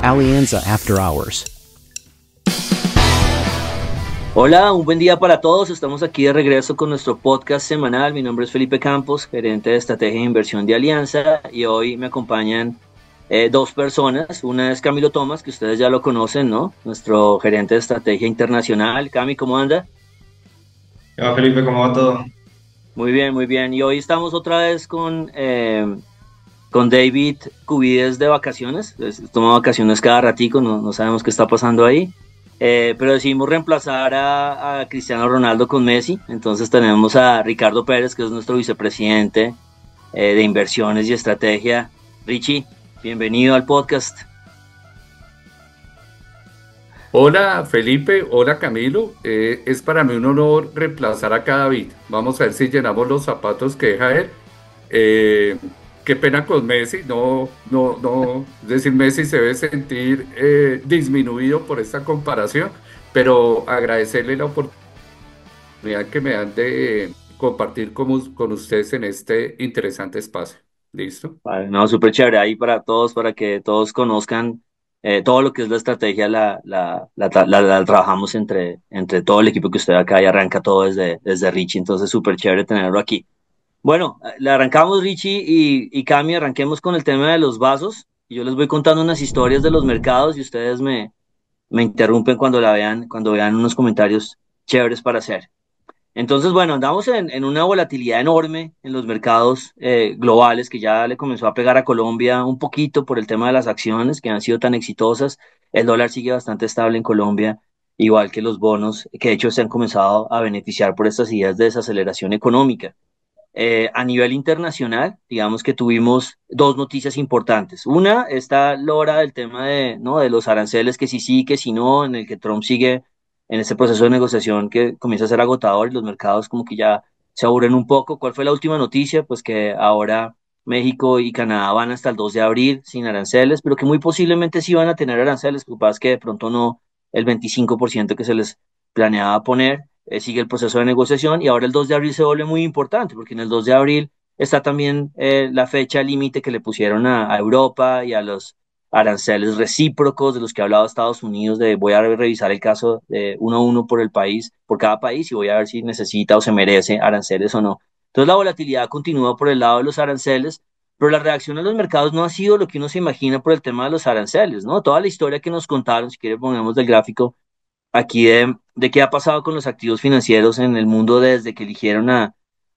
Alianza After Hours. Hola, un buen día para todos. Estamos aquí de regreso con nuestro podcast semanal. Mi nombre es Felipe Campos, gerente de estrategia e inversión de Alianza, y hoy me acompañan dos personas. Una es Camilo Tomás, que ustedes ya lo conocen, ¿no? Nuestro gerente de estrategia internacional. Cami, ¿cómo anda? Hola Felipe, ¿cómo va todo? Muy bien, muy bien. Y hoy estamos otra vez con David Cubides de vacaciones. Toma vacaciones cada ratico, no sabemos qué está pasando ahí. Pero decidimos reemplazar a Cristiano Ronaldo con Messi. Entonces tenemos a Ricardo Pérez, que es nuestro vicepresidente de inversiones y estrategia. Richie, bienvenido al podcast. Hola Felipe, hola Camilo, es para mí un honor reemplazar acá a David. Vamos a ver si llenamos los zapatos que deja él. Qué pena con Messi, es decir, Messi se debe sentir disminuido por esta comparación, pero agradecerle la oportunidad que me dan de compartir con ustedes en este interesante espacio. ¿Listo? Vale, no, súper chévere ahí para todos, para que todos conozcan todo lo que es la estrategia, la trabajamos entre todo el equipo que usted acá y arranca todo desde Richie, entonces súper chévere tenerlo aquí. Bueno, le arrancamos Richie y Cami, arranquemos con el tema de los vasos. Yo les voy contando unas historias de los mercados y ustedes me interrumpen cuando vean unos comentarios chéveres para hacer. Entonces, bueno, andamos en una volatilidad enorme en los mercados globales que ya le comenzó a pegar a Colombia un poquito por el tema de las acciones que han sido tan exitosas. El dólar sigue bastante estable en Colombia, igual que los bonos, que de hecho se han comenzado a beneficiar por estas ideas de desaceleración económica. A nivel internacional, digamos que tuvimos dos noticias importantes. Una, esta lora del tema ¿no? de los aranceles, que sí, que si no, en el que Trump sigue en ese proceso de negociación que comienza a ser agotador y los mercados como que ya se aburren un poco. ¿Cuál fue la última noticia? Pues que ahora México y Canadá van hasta el 2 de abril sin aranceles, pero que muy posiblemente sí van a tener aranceles, lo que pasa es que de pronto no el 25% que se les planeaba poner. Sigue el proceso de negociación y ahora el 2 de abril se vuelve muy importante porque en el 2 de abril está también la fecha límite que le pusieron a Europa y a los aranceles recíprocos de los que ha hablado Estados Unidos, de voy a revisar el caso de uno a uno por el país, por cada país, y voy a ver si necesita o se merece aranceles o no. Entonces la volatilidad continúa por el lado de los aranceles, pero la reacción de los mercados no ha sido lo que uno se imagina por el tema de los aranceles, ¿no? Toda la historia que nos contaron, si quiere ponemos del gráfico aquí de qué ha pasado con los activos financieros en el mundo desde que eligieron a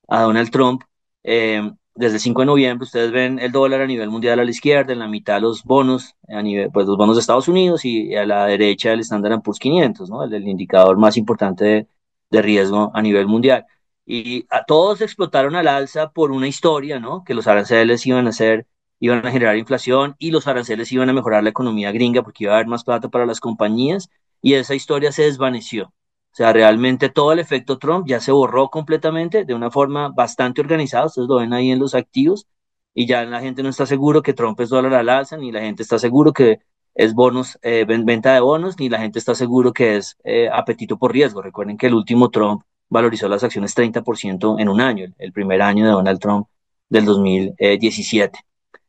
Donald Trump. Desde el 5 de noviembre ustedes ven el dólar a nivel mundial a la izquierda, en la mitad los bonos, a nivel, pues los bonos de Estados Unidos, y a la derecha el Standard Poor's 500, ¿no? El indicador más importante de riesgo a nivel mundial. Y a todos explotaron al alza por una historia, ¿no? Que los aranceles iban a generar inflación y los aranceles iban a mejorar la economía gringa porque iba a haber más plata para las compañías, y esa historia se desvaneció. O sea, realmente todo el efecto Trump ya se borró completamente de una forma bastante organizada. Ustedes lo ven ahí en los activos y ya la gente no está seguro que Trump es dólar al alza, ni la gente está seguro que es bonos, venta de bonos, ni la gente está seguro que es apetito por riesgo. Recuerden que el último Trump valorizó las acciones 30% en un año, el primer año de Donald Trump del 2017.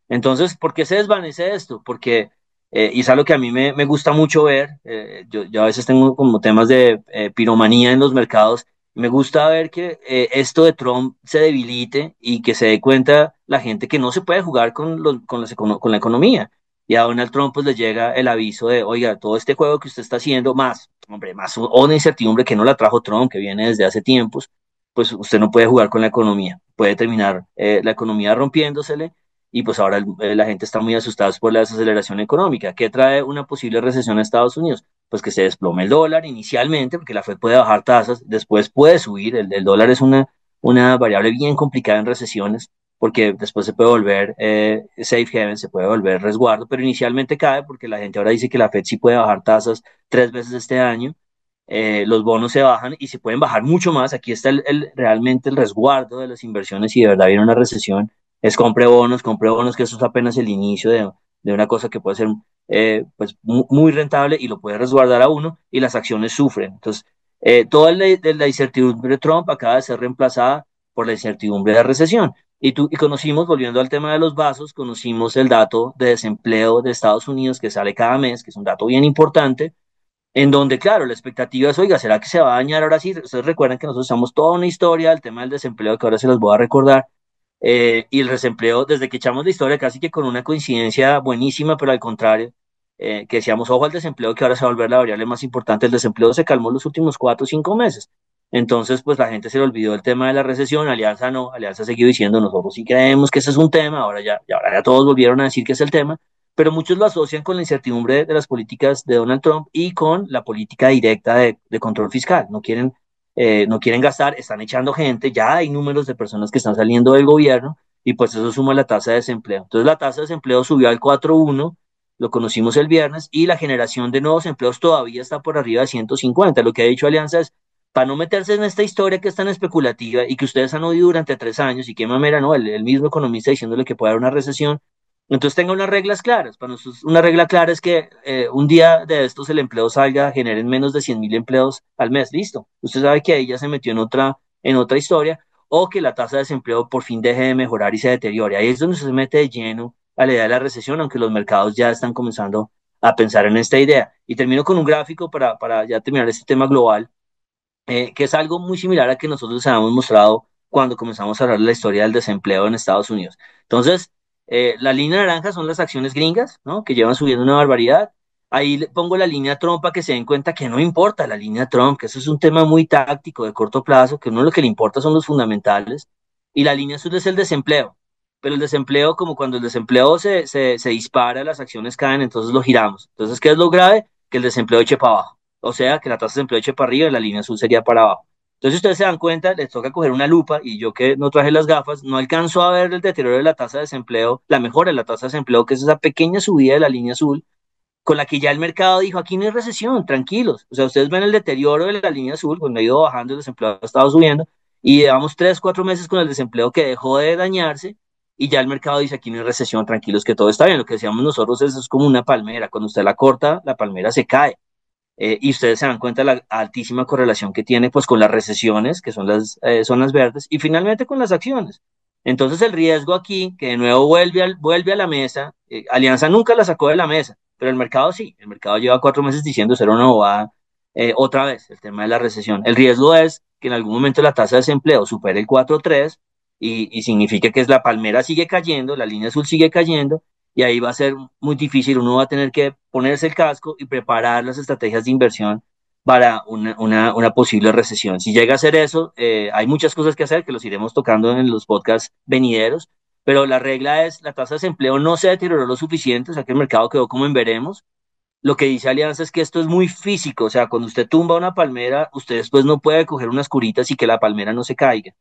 Entonces, ¿por qué se desvanece esto? Porque, y es algo que a mí me gusta mucho ver, yo a veces tengo como temas de piromanía en los mercados, me gusta ver que esto de Trump se debilite y que se dé cuenta la gente que no se puede jugar con la economía. Y a Donald Trump pues le llega el aviso de, oiga, todo este juego que usted está haciendo, más, hombre, más una incertidumbre que no la trajo Trump, que viene desde hace tiempos, pues usted no puede jugar con la economía, puede terminar la economía rompiéndosele, y pues ahora la gente está muy asustada por la desaceleración económica. ¿Qué trae una posible recesión a Estados Unidos? Pues que se desplome el dólar inicialmente, porque la Fed puede bajar tasas, después puede subir. El dólar es una variable bien complicada en recesiones, porque después se puede volver safe haven, se puede volver resguardo, pero inicialmente cae porque la gente ahora dice que la Fed sí puede bajar tasas 3 veces este año. Los bonos se bajan y se pueden bajar mucho más. Aquí está realmente el resguardo de las inversiones, y de verdad viene una recesión, es compre bonos, que eso es apenas el inicio de una cosa que puede ser pues muy rentable y lo puede resguardar a uno, y las acciones sufren. Entonces, toda la incertidumbre de Trump acaba de ser reemplazada por la incertidumbre de la recesión. Y conocimos, volviendo al tema de los vasos, conocimos el dato de desempleo de Estados Unidos que sale cada mes, que es un dato bien importante, en donde, claro, la expectativa es, oiga, ¿será que se va a dañar ahora sí? Ustedes recuerdan que nosotros usamos toda una historia del tema del desempleo que ahora se los voy a recordar. Y el desempleo, desde que echamos la historia, casi que con una coincidencia buenísima, pero al contrario, que decíamos, ojo al desempleo, que ahora se va a volver la variable más importante. El desempleo se calmó los últimos 4 o 5 meses. Entonces, pues la gente se le olvidó el tema de la recesión, Alianza no, Alianza siguió diciendo, nosotros sí creemos que ese es un tema, ahora ya todos volvieron a decir que es el tema, pero muchos lo asocian con la incertidumbre de las políticas de Donald Trump y con la política directa de control fiscal. No quieren gastar, están echando gente, ya hay números de personas que están saliendo del gobierno y pues eso suma la tasa de desempleo. Entonces la tasa de desempleo subió al 4,1, lo conocimos el viernes, y la generación de nuevos empleos todavía está por arriba de 150. Lo que ha dicho Alianza es, para no meterse en esta historia que es tan especulativa y que ustedes han oído durante 3 años, y qué mamera, ¿no? El mismo economista diciéndole que puede haber una recesión, entonces tenga unas reglas claras. Para nosotros, una regla clara es que un día de estos el empleo salga, generen menos de 100.000 empleos al mes. Listo. Usted sabe que ahí ya se metió en otra historia, o que la tasa de desempleo por fin deje de mejorar y se deteriore. Ahí es donde se mete de lleno a la idea de la recesión, aunque los mercados ya están comenzando a pensar en esta idea. Y termino con un gráfico para ya terminar este tema global, que es algo muy similar a que nosotros habíamos mostrado cuando comenzamos a hablar de la historia del desempleo en Estados Unidos. Entonces, la línea naranja son las acciones gringas, ¿no? Que llevan subiendo una barbaridad. Ahí le pongo la línea Trump para que se den cuenta que no importa la línea Trump, que eso es un tema muy táctico de corto plazo, que uno lo que le importa son los fundamentales. Y la línea azul es el desempleo. Pero el desempleo, como cuando el desempleo se dispara, las acciones caen, entonces lo giramos. Entonces, ¿qué es lo grave? Que el desempleo eche para abajo. O sea, que la tasa de desempleo eche para arriba y la línea azul sería para abajo. Entonces, si ustedes se dan cuenta, les toca coger una lupa, y yo que no traje las gafas, no alcanzo a ver el deterioro de la tasa de desempleo, la mejora de la tasa de desempleo, que es esa pequeña subida de la línea azul, con la que ya el mercado dijo, aquí no hay recesión, tranquilos. O sea, ustedes ven el deterioro de la línea azul, cuando ha ido bajando, el desempleo ha estado subiendo, y llevamos 3, 4 meses con el desempleo que dejó de dañarse, y ya el mercado dice, aquí no hay recesión, tranquilos, que todo está bien. Lo que decíamos nosotros es como una palmera, cuando usted la corta, la palmera se cae. Y ustedes se dan cuenta de la altísima correlación que tiene pues con las recesiones, que son las zonas verdes, y finalmente con las acciones. Entonces el riesgo aquí, que de nuevo vuelve a la mesa, Alianza nunca la sacó de la mesa, pero el mercado sí, el mercado lleva 4 meses diciendo ser una bobada, otra vez, el tema de la recesión. El riesgo es que en algún momento la tasa de desempleo supere el 4,3, y significa que es la palmera sigue cayendo, la línea azul sigue cayendo, y ahí va a ser muy difícil. Uno va a tener que ponerse el casco y preparar las estrategias de inversión para una posible recesión. Si llega a ser eso, hay muchas cosas que hacer que los iremos tocando en los podcasts venideros, pero la regla es la tasa de desempleo no se deterioró lo suficiente, o sea que el mercado quedó como en veremos. Lo que dice Alianza es que esto es muy físico, o sea, cuando usted tumba una palmera, usted después no puede coger unas curitas y que la palmera no se caiga,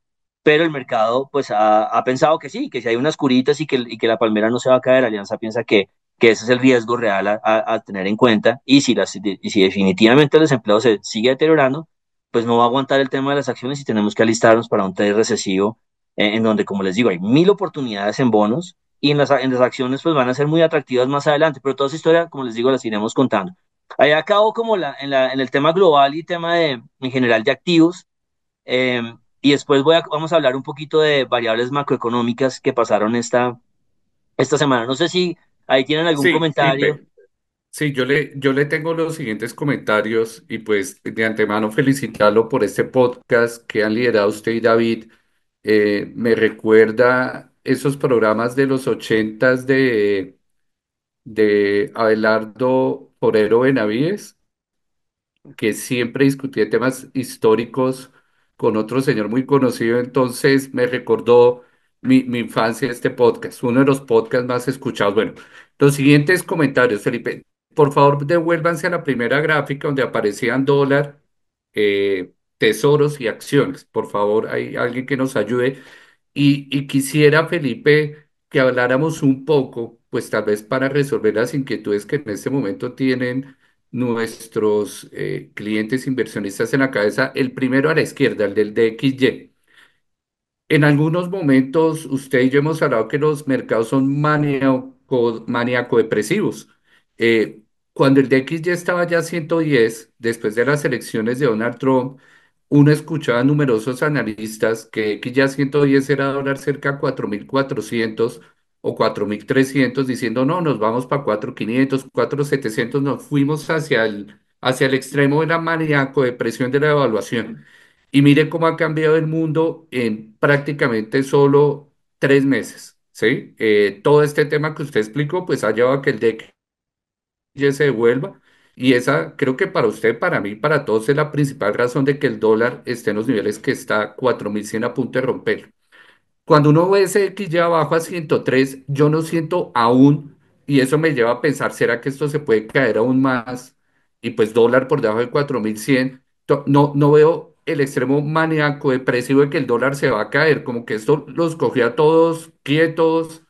pero el mercado pues ha pensado que sí, que si hay unas curitas y que la palmera no se va a caer. Alianza piensa que ese es el riesgo real a tener en cuenta, y si definitivamente el desempleo se sigue deteriorando, pues no va a aguantar el tema de las acciones y tenemos que alistarnos para un trade recesivo, en donde, como les digo, hay 1.000 oportunidades en bonos, y en las acciones pues van a ser muy atractivas más adelante, pero toda esa historia, como les digo, las iremos contando. Ahí acabo como en el tema global y tema en general de activos. eh, y después vamos a hablar un poquito de variables macroeconómicas que pasaron esta semana. No sé si ahí tienen algún Sí, comentario. Felipe. Sí, yo le tengo los siguientes comentarios y pues de antemano felicitarlo por este podcast que han liderado usted y David. Me recuerda esos programas de los ochentas de Abelardo Forero Benavides, que siempre discutía temas históricos con otro señor muy conocido. Entonces me recordó mi infancia este podcast, uno de los podcasts más escuchados. Bueno, los siguientes comentarios, Felipe. Por favor, devuélvanse a la primera gráfica donde aparecían dólar, tesoros y acciones. Por favor, hay alguien que nos ayude. Y quisiera, Felipe, que habláramos un poco, pues tal vez para resolver las inquietudes que en este momento tienen nuestros clientes inversionistas en la cabeza. El primero a la izquierda, el del DXY. En algunos momentos, usted y yo hemos hablado que los mercados son maníaco-depresivos. Cuando el DXY estaba ya a 110, después de las elecciones de Donald Trump, uno escuchaba a numerosos analistas que X ya 110 era dólar cerca a 4.400 o 4.300 diciendo, no, nos vamos para 4.500, 4.700, nos fuimos hacia el extremo de la maníaco de presión de la evaluación. Y mire cómo ha cambiado el mundo en prácticamente solo 3 meses, ¿sí? Todo este tema que usted explicó, pues ha llevado a que el DXY se devuelva. Y esa, creo que para usted, para mí, para todos, es la principal razón de que el dólar esté en los niveles que está 4.100 a punto de romper. Cuando uno ve ese X ya abajo a 103, yo no siento aún, y eso me lleva a pensar, ¿será que esto se puede caer aún más? Y pues dólar por debajo de 4.100, no, no veo el extremo maníaco depresivo de que el dólar se va a caer, como que esto los cogió a todos quietos.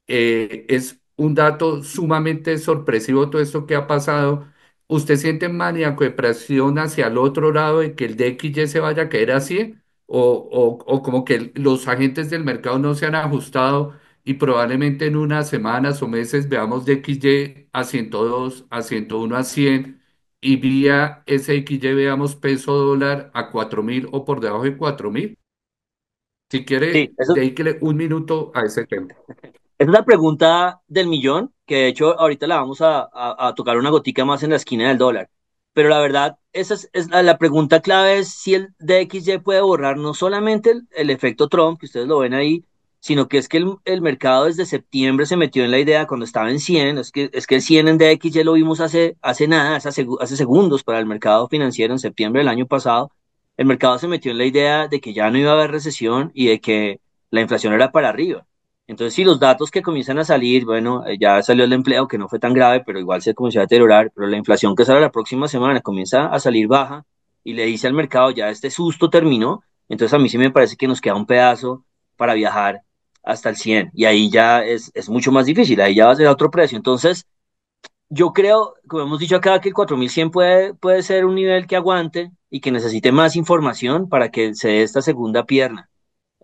Es un dato sumamente sorpresivo todo esto que ha pasado. ¿Usted siente maníaco depresión hacia el otro lado de que el DXY se vaya a caer así? ¿O como que los agentes del mercado no se han ajustado y probablemente en unas semanas o meses veamos DXY a 102, a 101, a 100 y vía ese XY veamos peso dólar a 4.000 o por debajo de 4.000? Si Sí, quiere, eso, dedíquele un minuto a ese tema. esa es la pregunta del millón, que de hecho ahorita la vamos a tocar una gotica más en la esquina del dólar. Pero la verdad, esa es la pregunta clave es si el DXY puede borrar no solamente el efecto Trump, que ustedes lo ven ahí, sino que es que el mercado desde septiembre se metió en la idea cuando estaba en 100, es que el 100 en DXY lo vimos hace nada, hace segundos para el mercado financiero en septiembre del año pasado. El mercado se metió en la idea de que ya no iba a haber recesión y de que la inflación era para arriba. Entonces, si los datos que comienzan a salir, bueno, ya salió el empleo, que no fue tan grave, pero igual se comenzó a deteriorar, pero la inflación que sale la próxima semana comienza a salir baja y le dice al mercado, ya este susto terminó, entonces a mí sí me parece que nos queda un pedazo para viajar hasta el 100 y ahí ya es mucho más difícil, ahí ya va a ser otro precio. Entonces, yo creo, como hemos dicho acá, que el 4100 puede ser un nivel que aguante y que necesite más información para que se dé esta segunda pierna.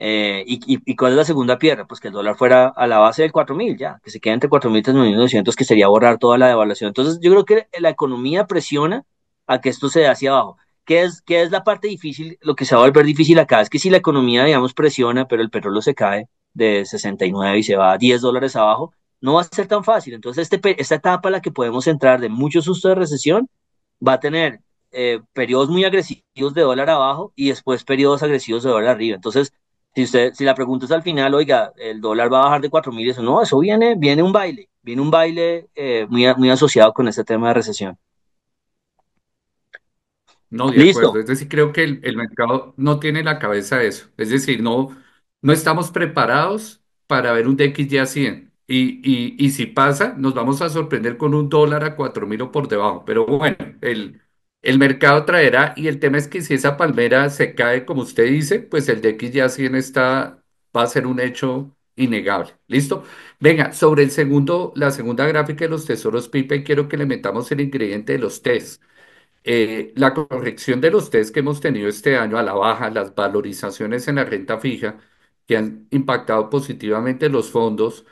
¿Y cuál es la segunda pierna? Pues que el dólar fuera a la base del 4.000 ya, que se quede entre 4.000 y 3.900, que sería borrar toda la devaluación. Entonces, yo creo que la economía presiona a que esto se dé hacia abajo. ¿Qué es la parte difícil? Lo que se va a volver difícil acá es que si la economía, digamos, presiona, pero el petróleo se cae de 69 y se va a $10 abajo, no va a ser tan fácil. Entonces, esta etapa a la que podemos entrar de mucho susto de recesión va a tener periodos muy agresivos de dólar abajo y después periodos agresivos de dólar arriba. Entonces, si la pregunta es al final, oiga, el dólar va a bajar de 4.000, eso no, eso viene un baile muy asociado con este tema de recesión. No, de acuerdo. Listo. Es decir, creo que el mercado no tiene en la cabeza eso. Es decir, no, no estamos preparados para ver un DXY a 100. Y si pasa, nos vamos a sorprender con un dólar a 4.000 o por debajo. Pero bueno, el mercado traerá. Y el tema es que si esa palmera se cae, como usted dice, pues el DXY a 100 va a ser un hecho innegable. ¿Listo? Venga, sobre la segunda gráfica de los tesoros PIPE, quiero que le metamos el ingrediente de los test. La corrección de los test que hemos tenido este año a la baja, las valorizaciones en la renta fija que han impactado positivamente los fondos,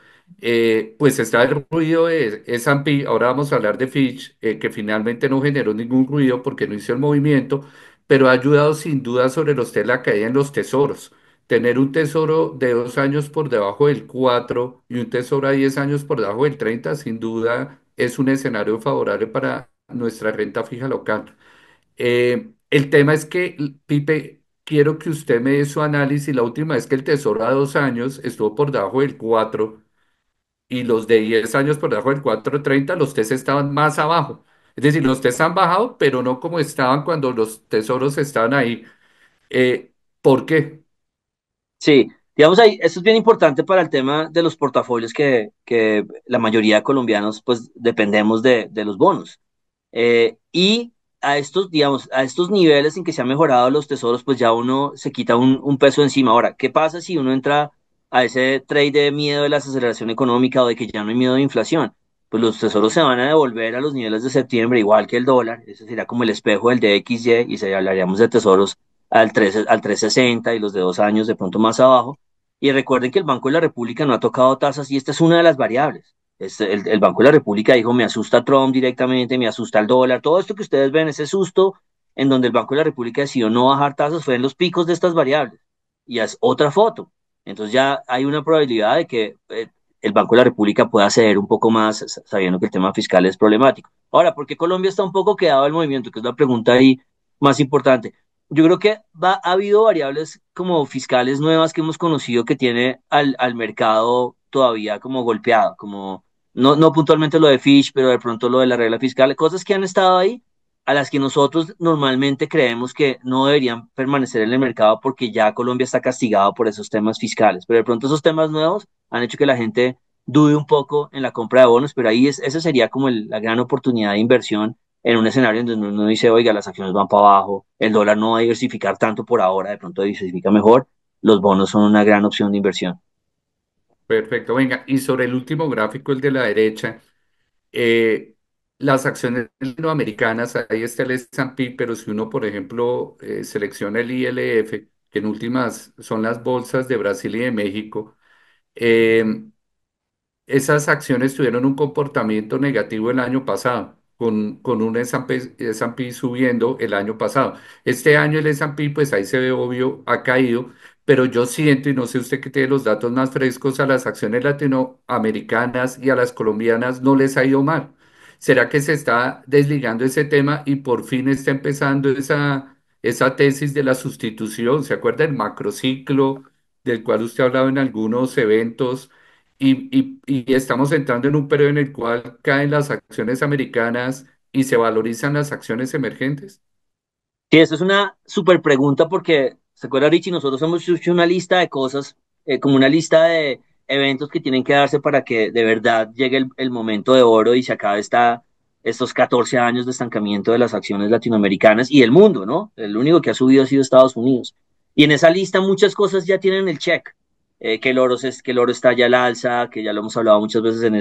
pues está el ruido de S&P, ahora vamos a hablar de Fitch, que finalmente no generó ningún ruido porque no hizo el movimiento, pero ha ayudado sin duda sobre los test la caída en los tesoros. Tener un tesoro de 2 años por debajo del 4 y un tesoro a 10 años por debajo del 30, sin duda es un escenario favorable para nuestra renta fija local. El tema es que, Pipe, quiero que usted me dé su análisis. La última vez que el Tesoro a 2 años estuvo por debajo del 4 y los de 10 años por debajo del 4.30, los TES estaban más abajo. Es decir, los TES han bajado, pero no como estaban cuando los tesoros estaban ahí. ¿Por qué? Sí, digamos ahí, esto es bien importante para el tema de los portafolios que la mayoría de colombianos pues dependemos de los bonos. Y a estos, digamos, a estos niveles en que se han mejorado los tesoros, pues ya uno se quita un peso encima. Ahora, ¿qué pasa si uno entra a ese trade de miedo de la desaceleración económica o de que ya no hay miedo de inflación? Pues los tesoros se van a devolver a los niveles de septiembre, igual que el dólar. Ese sería como el espejo del DXY y se hablaríamos de tesoros al 360 y los de 2 años de pronto más abajo. Y recuerden que el Banco de la República no ha tocado tasas y esta es una de las variables. El Banco de la República dijo, me asusta Trump directamente, me asusta el dólar, todo esto que ustedes ven, ese susto en donde el Banco de la República decidió no bajar tasas fue en los picos de estas variables. Y es otra foto. Entonces ya hay una probabilidad de que el Banco de la República pueda ceder un poco más, sabiendo que el tema fiscal es problemático. Ahora, ¿por qué Colombia está un poco quedado del movimiento? Que es la pregunta ahí más importante. Yo creo que ha habido variables como fiscales nuevas que hemos conocido que tiene al mercado todavía como golpeado, como no puntualmente lo de Fish, pero de pronto lo de la regla fiscal, cosas que han estado ahí a las que nosotros normalmente creemos que no deberían permanecer en el mercado porque ya Colombia está castigado por esos temas fiscales. Pero de pronto esos temas nuevos han hecho que la gente dude un poco en la compra de bonos, pero ahí esa sería como la gran oportunidad de inversión en un escenario en donde uno dice, oiga, las acciones van para abajo, el dólar no va a diversificar tanto por ahora, de pronto diversifica mejor, los bonos son una gran opción de inversión. Perfecto, venga, y sobre el último gráfico, el de la derecha, eh, las acciones latinoamericanas, ahí está el S&P, pero si uno, por ejemplo, selecciona el ILF, que en últimas son las bolsas de Brasil y de México, eh, esas acciones tuvieron un comportamiento negativo el año pasado, con un S&P subiendo el año pasado. Este año el S&P, pues ahí se ve obvio, ha caído, pero yo siento, y no sé usted que tiene los datos más frescos, a las acciones latinoamericanas y a las colombianas no les ha ido mal. ¿Será que se está desligando ese tema y por fin está empezando esa tesis de la sustitución? ¿Se acuerda del macrociclo del cual usted ha hablado en algunos eventos? Y estamos entrando en un periodo en el cual caen las acciones americanas y se valorizan las acciones emergentes. Sí, eso es una súper pregunta porque, ¿se acuerda, Richie? Nosotros hemos hecho una lista de cosas, como una lista de eventos que tienen que darse para que de verdad llegue el momento de oro y se acabe estos 14 años de estancamiento de las acciones latinoamericanas y del mundo, ¿no? El único que ha subido ha sido Estados Unidos. Y en esa lista muchas cosas ya tienen el check, que el oro está ya al alza, que ya lo hemos hablado muchas veces en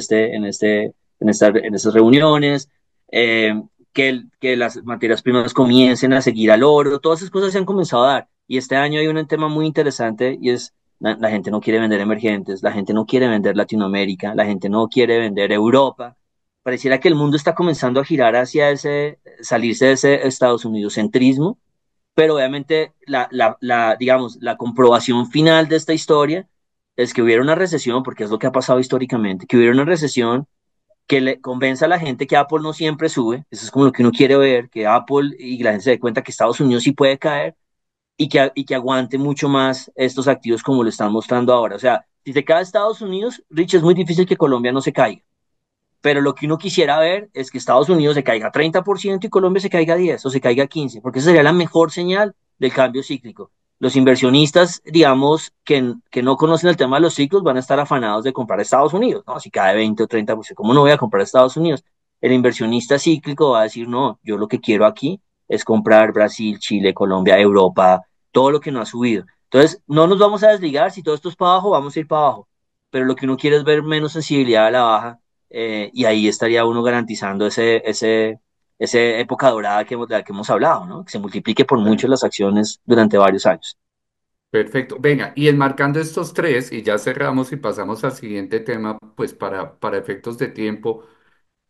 estas reuniones. Eh, que las materias primas comiencen a seguir al oro, todas esas cosas se han comenzado a dar. Y este año hay un tema muy interesante y es la gente no quiere vender emergentes, la gente no quiere vender Latinoamérica, la gente no quiere vender Europa. Pareciera que el mundo está comenzando a girar hacia salirse de ese Estados Unidos centrismo, pero obviamente digamos, la comprobación final de esta historia es que hubiera una recesión, porque es lo que ha pasado históricamente, que hubiera una recesión que le convenza a la gente que Apple no siempre sube, eso es como lo que uno quiere ver, que Apple y la gente se dé cuenta que Estados Unidos sí puede caer y que aguante mucho más estos activos como lo están mostrando ahora. O sea, si se cae Estados Unidos, Rich, es muy difícil que Colombia no se caiga, pero lo que uno quisiera ver es que Estados Unidos se caiga 30% y Colombia se caiga 10 o se caiga 15, porque esa sería la mejor señal del cambio cíclico. Los inversionistas, digamos, que no conocen el tema de los ciclos, van a estar afanados de comprar Estados Unidos, ¿no? Si cae 20 o 30%, ¿cómo no voy a comprar Estados Unidos? El inversionista cíclico va a decir, no, yo lo que quiero aquí es comprar Brasil, Chile, Colombia, Europa, todo lo que no ha subido. Entonces, no nos vamos a desligar, si todo esto es para abajo, vamos a ir para abajo. Pero lo que uno quiere es ver menos sensibilidad a la baja, y ahí estaría uno garantizando esa época dorada de la que hemos hablado, ¿no? Que se multiplique por mucho Bueno, las acciones durante varios años. perfecto. Venga, y enmarcando estos tres, y ya cerramos y pasamos al siguiente tema, pues para efectos de tiempo,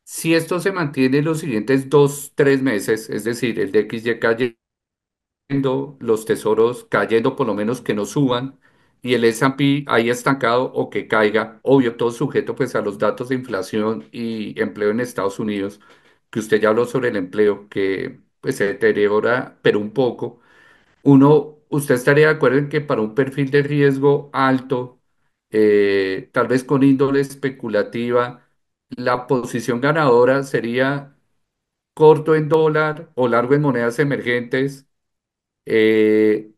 si esto se mantiene los siguientes 2, 3 meses, es decir, el DXY cayendo, los tesoros cayendo, por lo menos que no suban, y el S&P ahí estancado o que caiga, obvio, todo sujeto pues a los datos de inflación y empleo en Estados Unidos, que usted ya habló sobre el empleo, que pues se deteriora, pero un poco. ¿Usted estaría de acuerdo en que para un perfil de riesgo alto, tal vez con índole especulativa, la posición ganadora sería corto en dólar o largo en monedas emergentes,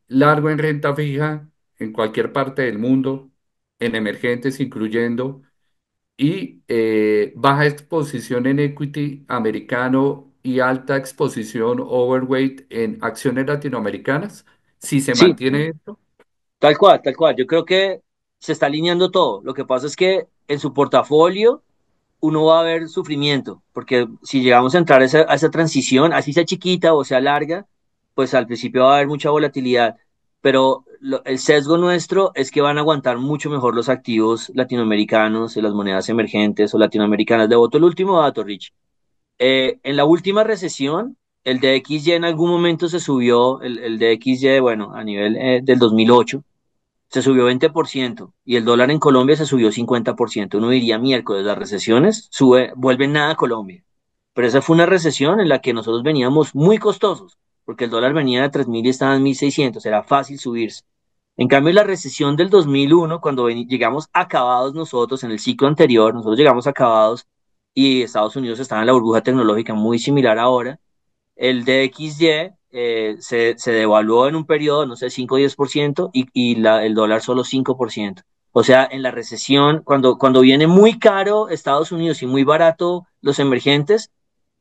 largo en renta fija en cualquier parte del mundo, en emergentes incluyendo, y baja exposición en equity americano y alta exposición overweight en acciones latinoamericanas? Si se Sí, mantiene esto. tal cual, tal cual. Yo creo que se está alineando todo. Lo que pasa es que en su portafolio uno va a ver sufrimiento, porque si llegamos a entrar a esa transición, así sea chiquita o sea larga, pues al principio va a haber mucha volatilidad, pero el sesgo nuestro es que van a aguantar mucho mejor los activos latinoamericanos, las monedas emergentes o latinoamericanas. De voto el último dato, Rich. En la última recesión, el DXY en algún momento se subió, el DXY, bueno, a nivel del 2008 se subió 20% y el dólar en Colombia se subió 50%. Uno diría miércoles, las recesiones vuelven nada a Colombia. Pero esa fue una recesión en la que nosotros veníamos muy costosos, porque el dólar venía de 3.000 y estaba en 1.600, era fácil subirse. En cambio, la recesión del 2001, cuando llegamos acabados nosotros en el ciclo anterior, nosotros llegamos acabados y Estados Unidos estaba en la burbuja tecnológica muy similar ahora, el DXY se devaluó en un periodo, no sé, 5 o 10% el dólar solo 5%. O sea, en la recesión, cuando viene muy caro Estados Unidos y muy barato los emergentes,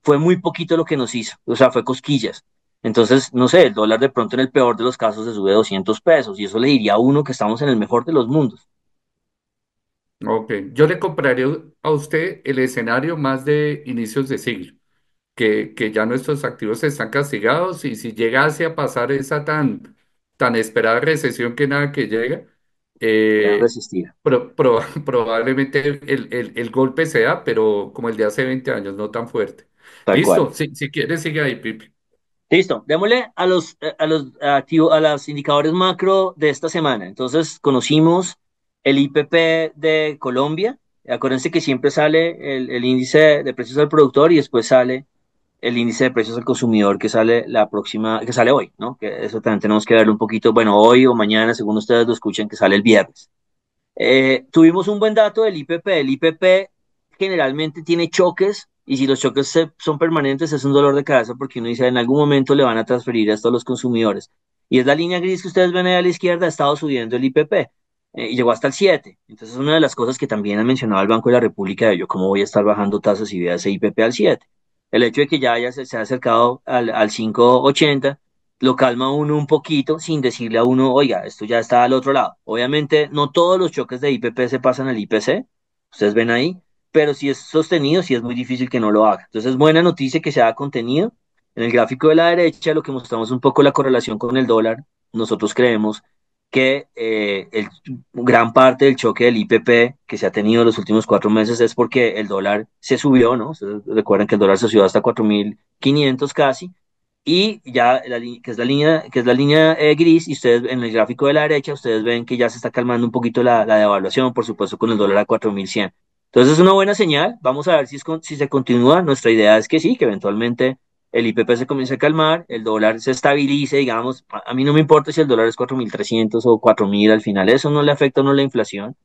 fue muy poquito lo que nos hizo. O sea, fue cosquillas. Entonces, no sé, el dólar de pronto en el peor de los casos se sube 200 pesos y eso le diría a uno que estamos en el mejor de los mundos. Ok, yo le compraría a usted el escenario más de inicios de siglo, que ya nuestros activos están castigados y si llegase a pasar esa tan esperada recesión que nada que llega, Puedan eh, resistir, probablemente el golpe sea, pero como el de hace 20 años, no tan fuerte. tal cual. Listo, si quiere sigue ahí, Pipi. Listo, démosle a los indicadores macro de esta semana. Entonces, conocimos el IPP de Colombia. Acuérdense que siempre sale el índice de precios al productor y después sale el índice de precios al consumidor que sale que sale hoy, ¿no? Que eso también tenemos que verlo un poquito, bueno, hoy o mañana, según ustedes lo escuchen, que sale el viernes. Tuvimos un buen dato del IPP. El IPP generalmente tiene choques y si los choques son permanentes es un dolor de cabeza porque uno dice en algún momento le van a transferir esto a los consumidores. Y es la línea gris que ustedes ven ahí a la izquierda, ha estado subiendo el IPP y llegó hasta el 7. Entonces es una de las cosas que también ha mencionado el Banco de la República de yo cómo voy a estar bajando tasas y vea ese IPP al 7. El hecho de que ya se ha acercado al 5,80 lo calma uno un poquito sin decirle a uno, oiga, esto ya está al otro lado. Obviamente, no todos los choques de IPP se pasan al IPC, ustedes ven ahí, pero si es sostenido, sí es muy difícil que no lo haga. Entonces, buena noticia que se ha contenido. En el gráfico de la derecha, lo que mostramos un poco la correlación con el dólar, nosotros creemos que gran parte del choque del IPP que se ha tenido en los últimos 4 meses es porque el dólar se subió, ¿no? Ustedes recuerdan que el dólar se subió hasta 4.500 casi y ya que es la línea gris, y ustedes en el gráfico de la derecha, ustedes ven que ya se está calmando un poquito la devaluación, por supuesto, con el dólar a 4.100. Entonces es una buena señal. Vamos a ver si se continúa. Nuestra idea es que sí, que eventualmente el IPP se comience a calmar, el dólar se estabilice, digamos. A mí no me importa si el dólar es 4.300 o 4.000 al final, eso no le afecta a uno la inflación,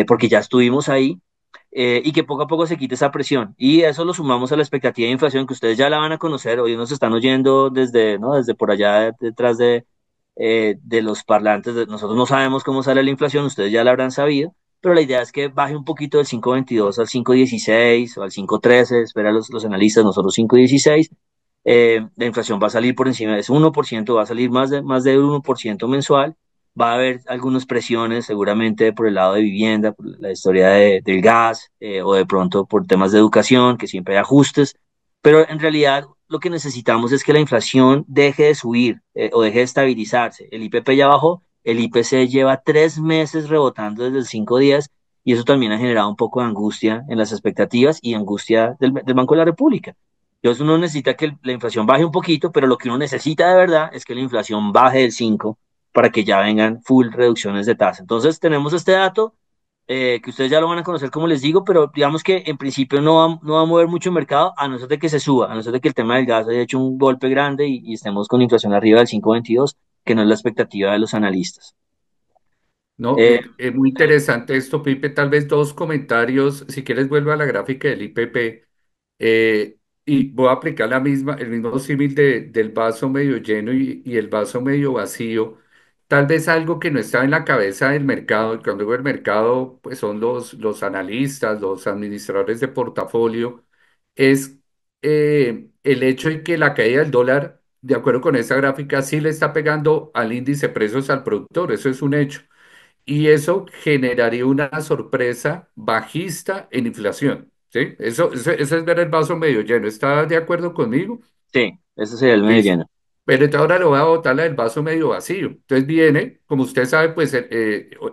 porque ya estuvimos ahí y que poco a poco se quite esa presión. Y eso lo sumamos a la expectativa de inflación que ustedes ya la van a conocer. Hoy nos están oyendo desde, ¿no? Desde por allá detrás de los parlantes. Nosotros no sabemos cómo sale la inflación, ustedes ya la habrán sabido, pero la idea es que baje un poquito del 5,22 al 5,16 o al 5,13, espera los analistas, nosotros 5,16. La inflación va a salir por encima de ese 1%, va a salir más de 1% mensual. Va a haber algunas presiones seguramente por el lado de vivienda, por la historia del gas o de pronto por temas de educación, que siempre hay ajustes, pero en realidad lo que necesitamos es que la inflación deje de subir o deje de estabilizarse. El IPP ya bajó, el IPC lleva 3 meses rebotando desde el 5 días y eso también ha generado un poco de angustia en las expectativas y angustia del Banco de la República. Entonces uno necesita que la inflación baje un poquito, pero lo que uno necesita de verdad es que la inflación baje del 5 para que ya vengan full reducciones de tasa. Entonces tenemos este dato que ustedes ya lo van a conocer como les digo, pero digamos que en principio no va a mover mucho el mercado a no ser de que se suba, a no ser de que el tema del gas haya hecho un golpe grande y estemos con inflación arriba del 5,22, que no es la expectativa de los analistas. No, Eh, es muy interesante esto, Pipe. Tal vez dos comentarios. Si quieres, vuelvo a la gráfica del IPP y voy a aplicar el mismo símil del vaso medio lleno y el vaso medio vacío. Tal vez algo que no estaba en la cabeza del mercado, y cuando digo el mercado, pues son los analistas, los administradores de portafolio, es el hecho de que la caída del dólar, de acuerdo con esta gráfica, sí le está pegando al índice de precios al productor. Eso es un hecho y eso generaría una sorpresa bajista en inflación, ¿sí? Eso es ver el vaso medio lleno. ¿Está de acuerdo conmigo? sí, ese sería el medio Listo. lleno. Pero entonces ahora le voy a botar la del vaso medio vacío. Entonces viene, como usted sabe, pues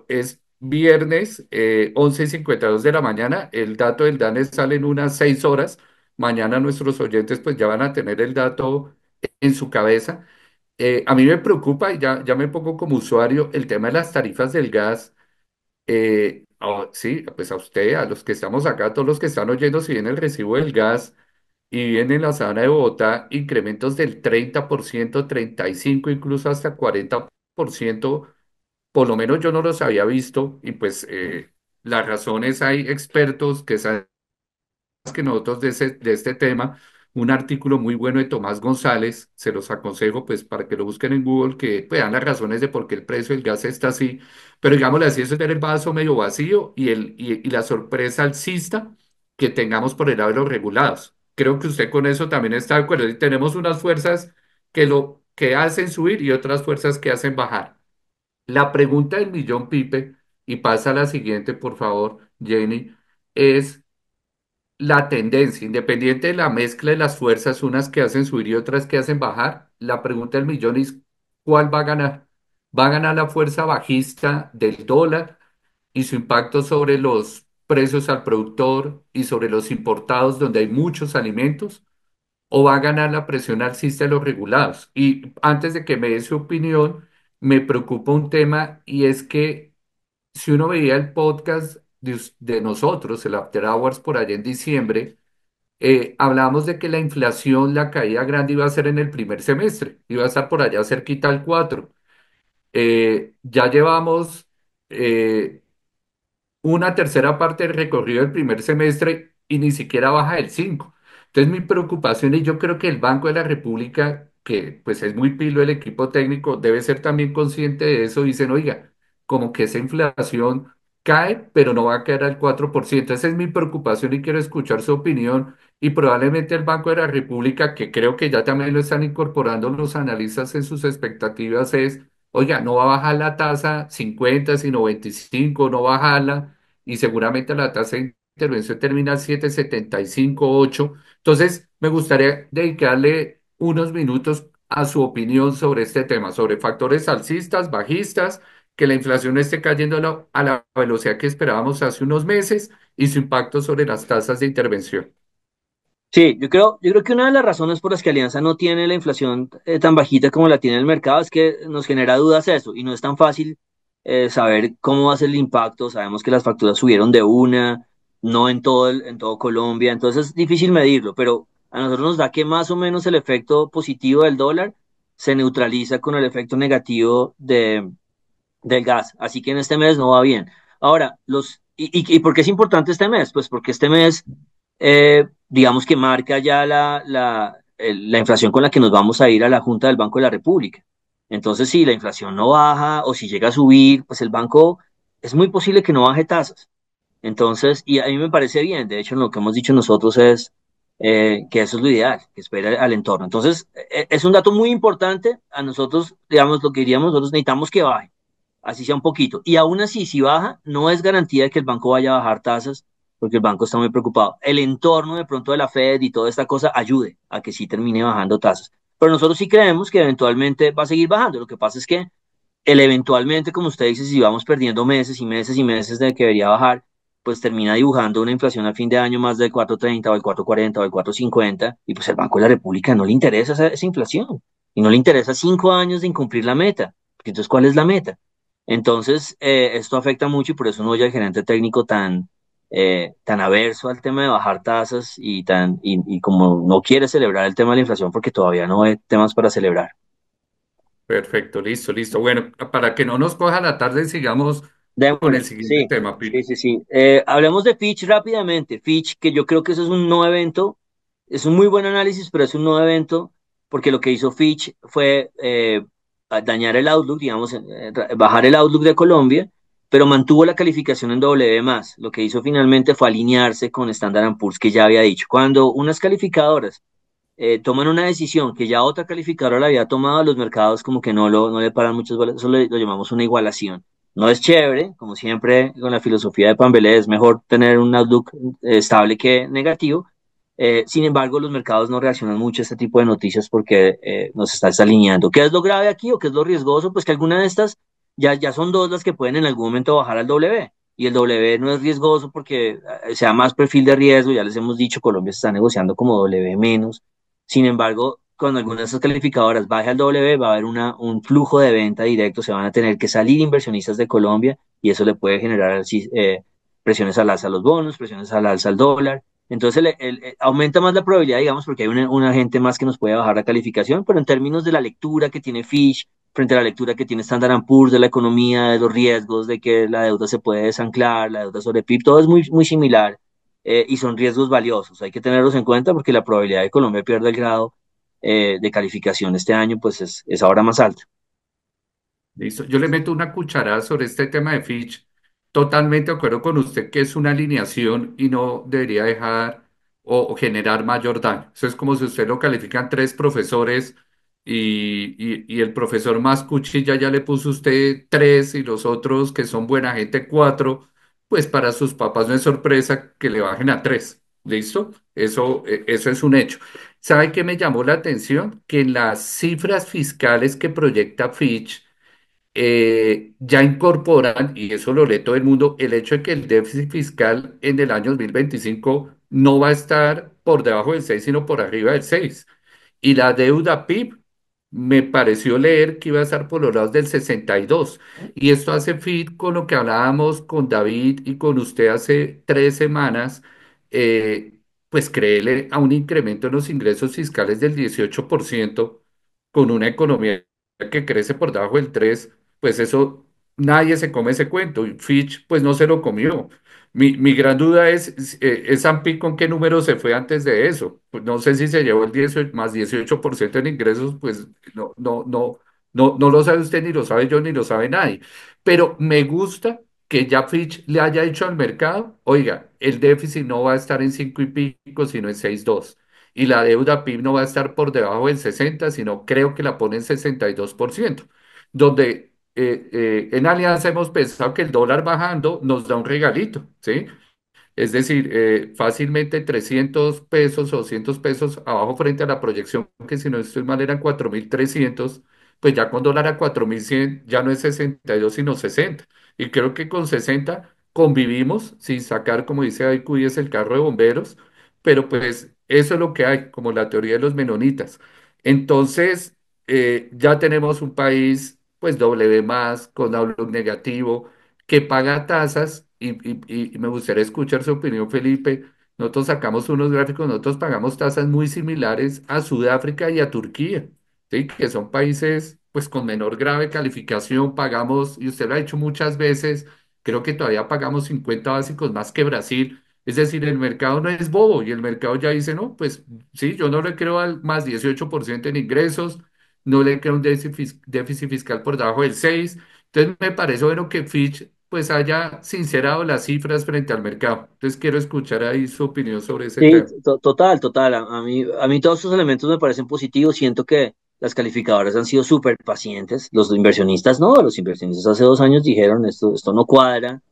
es viernes 11:52 de la mañana. El dato del DANE sale en unas 6 horas, mañana nuestros oyentes pues ya van a tener el dato en su cabeza. A mí me preocupa, y ya me pongo como usuario, el tema de las tarifas del gas. Sí, pues a usted, a los que estamos acá, a todos los que están oyendo, si viene el recibo del gas y viene en la sabana de Bogotá, incrementos del 30%, 35%, incluso hasta 40%, por lo menos yo no los había visto, y pues las razones, hay expertos que saben que nosotros de este tema, un artículo muy bueno de Tomás González, se los aconsejo pues para que lo busquen en Google, que pues, dan las razones de por qué el precio del gas está así, pero digámosle así, eso es ver el vaso medio vacío y la sorpresa alcista que tengamos por el lado de los regulados. Creo que usted con eso también está de acuerdo, y tenemos unas fuerzas que hacen subir y otras fuerzas que hacen bajar. La pregunta del millón, Pipe, y pasa a la siguiente, por favor, Jenny, es la tendencia, independiente de la mezcla de las fuerzas, unas que hacen subir y otras que hacen bajar, la pregunta del millón es, ¿cuál va a ganar? ¿Va a ganar la fuerza bajista del dólar y su impacto sobre los precios al productor y sobre los importados donde hay muchos alimentos? ¿O va a ganar la presión alcista de los regulados? Y antes de que me dé su opinión, me preocupa un tema, y es que si uno veía el podcast de nosotros, el After Hours por allá en diciembre, hablábamos de que la inflación, la caída grande iba a ser en el primer semestre, iba a estar por allá cerquita al 4. Ya llevamos eh, una tercera parte del recorrido del primer semestre y ni siquiera baja del 5. Entonces mi preocupación, y yo creo que el Banco de la República, que pues es muy pilo el equipo técnico, debe ser también consciente de eso. Dicen, oiga, como que esa inflación cae, pero no va a caer al 4%. Esa es mi preocupación y quiero escuchar su opinión. Y probablemente el Banco de la República, que creo que ya también lo están incorporando los analistas en sus expectativas, es, oiga, no va a bajar la tasa 50, sino 25, no bajarla, y seguramente la tasa de intervención termina 7,75, 8. Entonces, me gustaría dedicarle unos minutos a su opinión sobre este tema, sobre factores alcistas, bajistas, que la inflación esté cayendo a la velocidad que esperábamos hace unos meses y su impacto sobre las tasas de intervención. Sí, yo creo que una de las razones por las que Alianza no tiene la inflación tan bajita como la tiene el mercado es que nos genera dudas eso y no es tan fácil saber cómo va a ser el impacto. Sabemos que las facturas subieron de una, no en en todo Colombia, entonces es difícil medirlo, pero a nosotros nos da que más o menos el efecto positivo del dólar se neutraliza con el efecto negativo del gas, así que en este mes no va bien. Ahora, ¿y por qué es importante este mes? Pues porque este mes digamos que marca ya la inflación con la que nos vamos a ir a la Junta del Banco de la República. Entonces, si la inflación no baja o si llega a subir, pues el banco es muy posible que no baje tasas. Entonces, y a mí me parece bien, de hecho, lo que hemos dicho nosotros es que eso es lo ideal, que espera al entorno. Entonces, es un dato muy importante. A nosotros, digamos, lo que diríamos, nosotros necesitamos que baje, así sea un poquito. Y aún así, si baja, no es garantía de que el banco vaya a bajar tasas, porque el banco está muy preocupado. El entorno de pronto de la Fed y toda esta cosa ayude a que sí termine bajando tasas. Pero nosotros sí creemos que eventualmente va a seguir bajando. Lo que pasa es que el eventualmente, como usted dice, si vamos perdiendo meses y meses y meses de que debería bajar, pues termina dibujando una inflación al fin de año más del 4,30 o el 4,40 o el 4,50, y pues el Banco de la República no le interesa esa inflación y no le interesa 5 años de incumplir la meta, porque entonces, ¿cuál es la meta? Entonces, esto afecta mucho y por eso no oye al gerente técnico tan averso al tema de bajar tasas y como no quiere celebrar el tema de la inflación porque todavía no hay temas para celebrar. Perfecto, listo, listo. Bueno, para que no nos coja la tarde, sigamos con el Démosle, siguiente sí, tema, sí, Pipe. sí, sí. Hablemos de Fitch rápidamente. Fitch, que yo creo que eso es un no evento, es un muy buen análisis, pero es un no evento, porque lo que hizo Fitch fue dañar el outlook, digamos, bajar el outlook de Colombia, pero mantuvo la calificación en W+. Lo que hizo finalmente fue alinearse con Standard Poor's, que ya había dicho. Cuando unas calificadoras toman una decisión que ya otra calificadora la había tomado, los mercados como que no le paran muchas bolas, eso lo llamamos una igualación. No es chévere, como siempre con la filosofía de Pambelé, es mejor tener un outlook estable que negativo. Sin embargo, los mercados no reaccionan mucho a este tipo de noticias porque nos está desalineando. ¿Qué es lo grave aquí o qué es lo riesgoso? Pues que alguna de estas ya son dos las que pueden en algún momento bajar al W. y el W no es riesgoso porque sea más perfil de riesgo, ya les hemos dicho, Colombia se está negociando como W menos. Sin embargo, cuando algunas de esas calificadoras baje al W, va a haber un flujo de venta directo, se van a tener que salir inversionistas de Colombia y eso le puede generar sí, presiones al alza a los bonos, presiones al alza al dólar. Entonces aumenta más la probabilidad, digamos, porque hay un agente más que nos puede bajar la calificación, pero en términos de la lectura que tiene Fitch, frente a la lectura que tiene Standard Poor's de la economía, de los riesgos, de que la deuda se puede desanclar, la deuda sobre PIB, todo es muy similar y son riesgos valiosos. Hay que tenerlos en cuenta porque la probabilidad de que Colombia pierda el grado de calificación este año pues es ahora más alta. Listo. Yo le meto una cucharada sobre este tema de Fitch. Totalmente de acuerdo con usted que es una alineación y no debería dejar o generar mayor daño. Eso es como si usted lo califican tres profesores y el profesor más cuchilla ya le puso usted tres y los otros que son buena gente cuatro, pues para sus papás no es sorpresa que le bajen a tres. ¿Listo? Eso es un hecho. ¿Sabe qué me llamó la atención? Que en las cifras fiscales que proyecta Fitch, ya incorporan, y eso lo lee todo el mundo, el hecho de que el déficit fiscal en el año 2025 no va a estar por debajo del 6 sino por arriba del 6. Y la deuda PIB me pareció leer que iba a estar por los lados del 62. Y esto hace fit con lo que hablábamos con David y con usted hace 3 semanas, eh, pues créele a un incremento en los ingresos fiscales del 18% con una economía que crece por debajo del 3, pues eso nadie se come ese cuento. Y Fitch pues no se lo comió. Mi gran duda es Ampi con qué número se fue antes de eso. Pues no sé si se llevó el 18 más 18% en ingresos, pues no lo sabe usted, ni lo sabe yo, ni lo sabe nadie. Pero me gusta que ya Fitch le haya dicho al mercado, oiga, el déficit no va a estar en 5 y pico, sino en 6,2. Y la deuda PIB no va a estar por debajo del 60, sino creo que la pone en 62%, donde en Alianza hemos pensado que el dólar bajando nos da un regalito, ¿sí? Es decir, fácilmente 300 pesos o 200 pesos abajo frente a la proyección, que si no estoy mal eran 4.300, pues ya con dólar a 4.100 ya no es 62 sino 60. Y creo que con 60 convivimos sin sacar, como dice IQ, es el carro de bomberos, pero pues eso es lo que hay, como la teoría de los menonitas. Entonces, ya tenemos un país, pues W más, con outlook negativo, que paga tasas y me gustaría escuchar su opinión, Felipe. Nosotros sacamos unos gráficos, nosotros pagamos tasas muy similares a Sudáfrica y a Turquía, ¿sí? Que son países pues con menor grave calificación, pagamos, y usted lo ha dicho muchas veces, creo que todavía pagamos 50 básicos más que Brasil. Es decir, el mercado no es bobo y el mercado ya dice, no, pues sí, yo no le creo al más 18% en ingresos, no le creo un déficit fiscal por debajo del 6. Entonces me parece bueno que Fitch pues haya sincerado las cifras frente al mercado. Entonces quiero escuchar ahí su opinión sobre ese Sí, tema. total. A mí todos estos elementos me parecen positivos. Siento que las calificadoras han sido súper pacientes. Los inversionistas no, los inversionistas hace 2 años dijeron esto no cuadra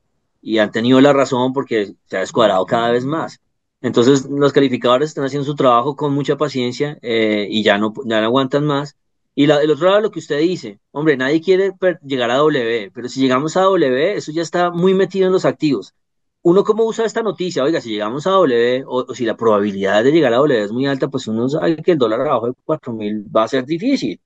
y han tenido la razón porque se ha descuadrado cada vez más. Entonces, los calificadores están haciendo su trabajo con mucha paciencia y ya no aguantan más. Y el otro lado, lo que usted dice, hombre, nadie quiere llegar a W, pero si llegamos a W, eso ya está muy metido en los activos. Uno cómo usa esta noticia, oiga, si llegamos a W o si la probabilidad de llegar a W es muy alta, pues uno sabe que el dólar abajo de 4.000 va a ser difícil.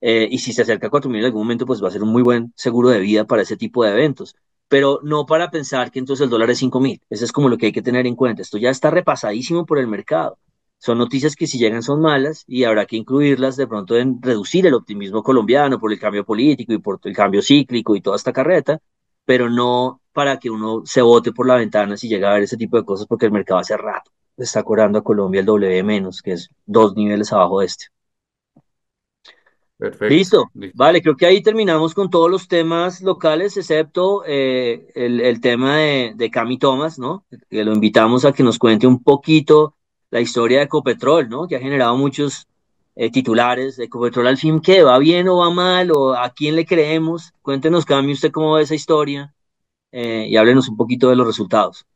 Y si se acerca a 4.000 en algún momento, pues va a ser un muy buen seguro de vida para ese tipo de eventos. Pero no para pensar que entonces el dólar es 5.000. Eso es como lo que hay que tener en cuenta. Esto ya está repasadísimo por el mercado. Son noticias que si llegan son malas y habrá que incluirlas de pronto en reducir el optimismo colombiano por el cambio político y por el cambio cíclico y toda esta carreta, pero no para que uno se bote por la ventana si llega a ver ese tipo de cosas porque el mercado hace rato está cobrando a Colombia el W menos, que es 2 niveles abajo de este. Perfecto. Listo, Listo. vale, creo que ahí terminamos con todos los temas locales, excepto el tema de Cami Thomas, ¿no? Que lo invitamos a que nos cuente un poquito la historia de Ecopetrol, ¿no? Que ha generado muchos titulares de Ecopetrol al fin, ¿qué? ¿Va bien o va mal? ¿O a quién le creemos? Cuéntenos, Cami, usted cómo ve esa historia y háblenos un poquito de los resultados.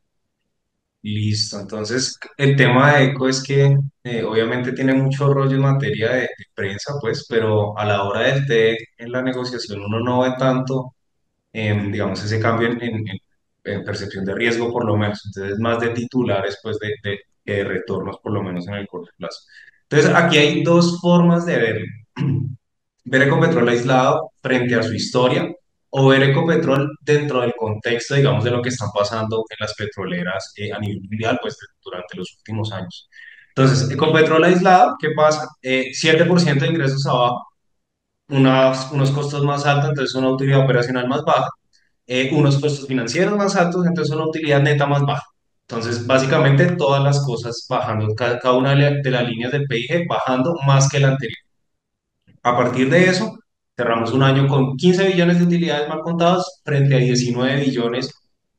Listo, entonces el tema de Eco es que obviamente tiene mucho rollo en materia de prensa, pues, pero a la hora del té en la negociación uno no ve tanto, digamos, ese cambio en percepción de riesgo por lo menos. Entonces, más de titulares, pues que de retornos por lo menos en el corto plazo. Entonces, aquí hay dos formas de verlo. Ver Ecopetrol aislado frente a su historia o ver Ecopetrol dentro del contexto, digamos, de lo que está pasando en las petroleras a nivel mundial, pues durante los últimos años. Entonces, Ecopetrol aislado, ¿qué pasa? 7% de ingresos abajo, unos costos más altos, entonces una utilidad operacional más baja, unos costos financieros más altos, entonces una utilidad neta más baja. Entonces, básicamente todas las cosas bajando, cada una de las líneas del PIG bajando más que la anterior. A partir de eso, cerramos un año con 15 billones de utilidades mal contadas frente a 19 billones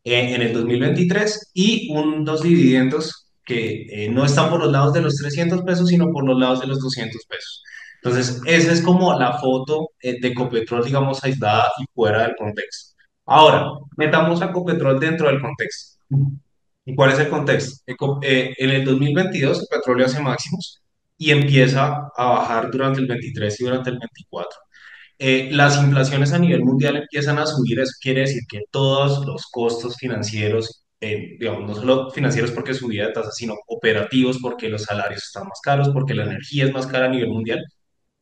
en el 2023 y unos dividendos que no están por los lados de los 300 pesos, sino por los lados de los 200 pesos. Entonces, esa es como la foto de Ecopetrol, digamos, aislada y fuera del contexto. Ahora, metamos a Ecopetrol dentro del contexto. ¿Y cuál es el contexto? En el 2022 el petróleo hace máximos y empieza a bajar durante el 23 y durante el 24. Las inflaciones a nivel mundial empiezan a subir, eso quiere decir que todos los costos financieros, digamos, no solo financieros porque subida de tasas, sino operativos porque los salarios están más caros, porque la energía es más cara a nivel mundial,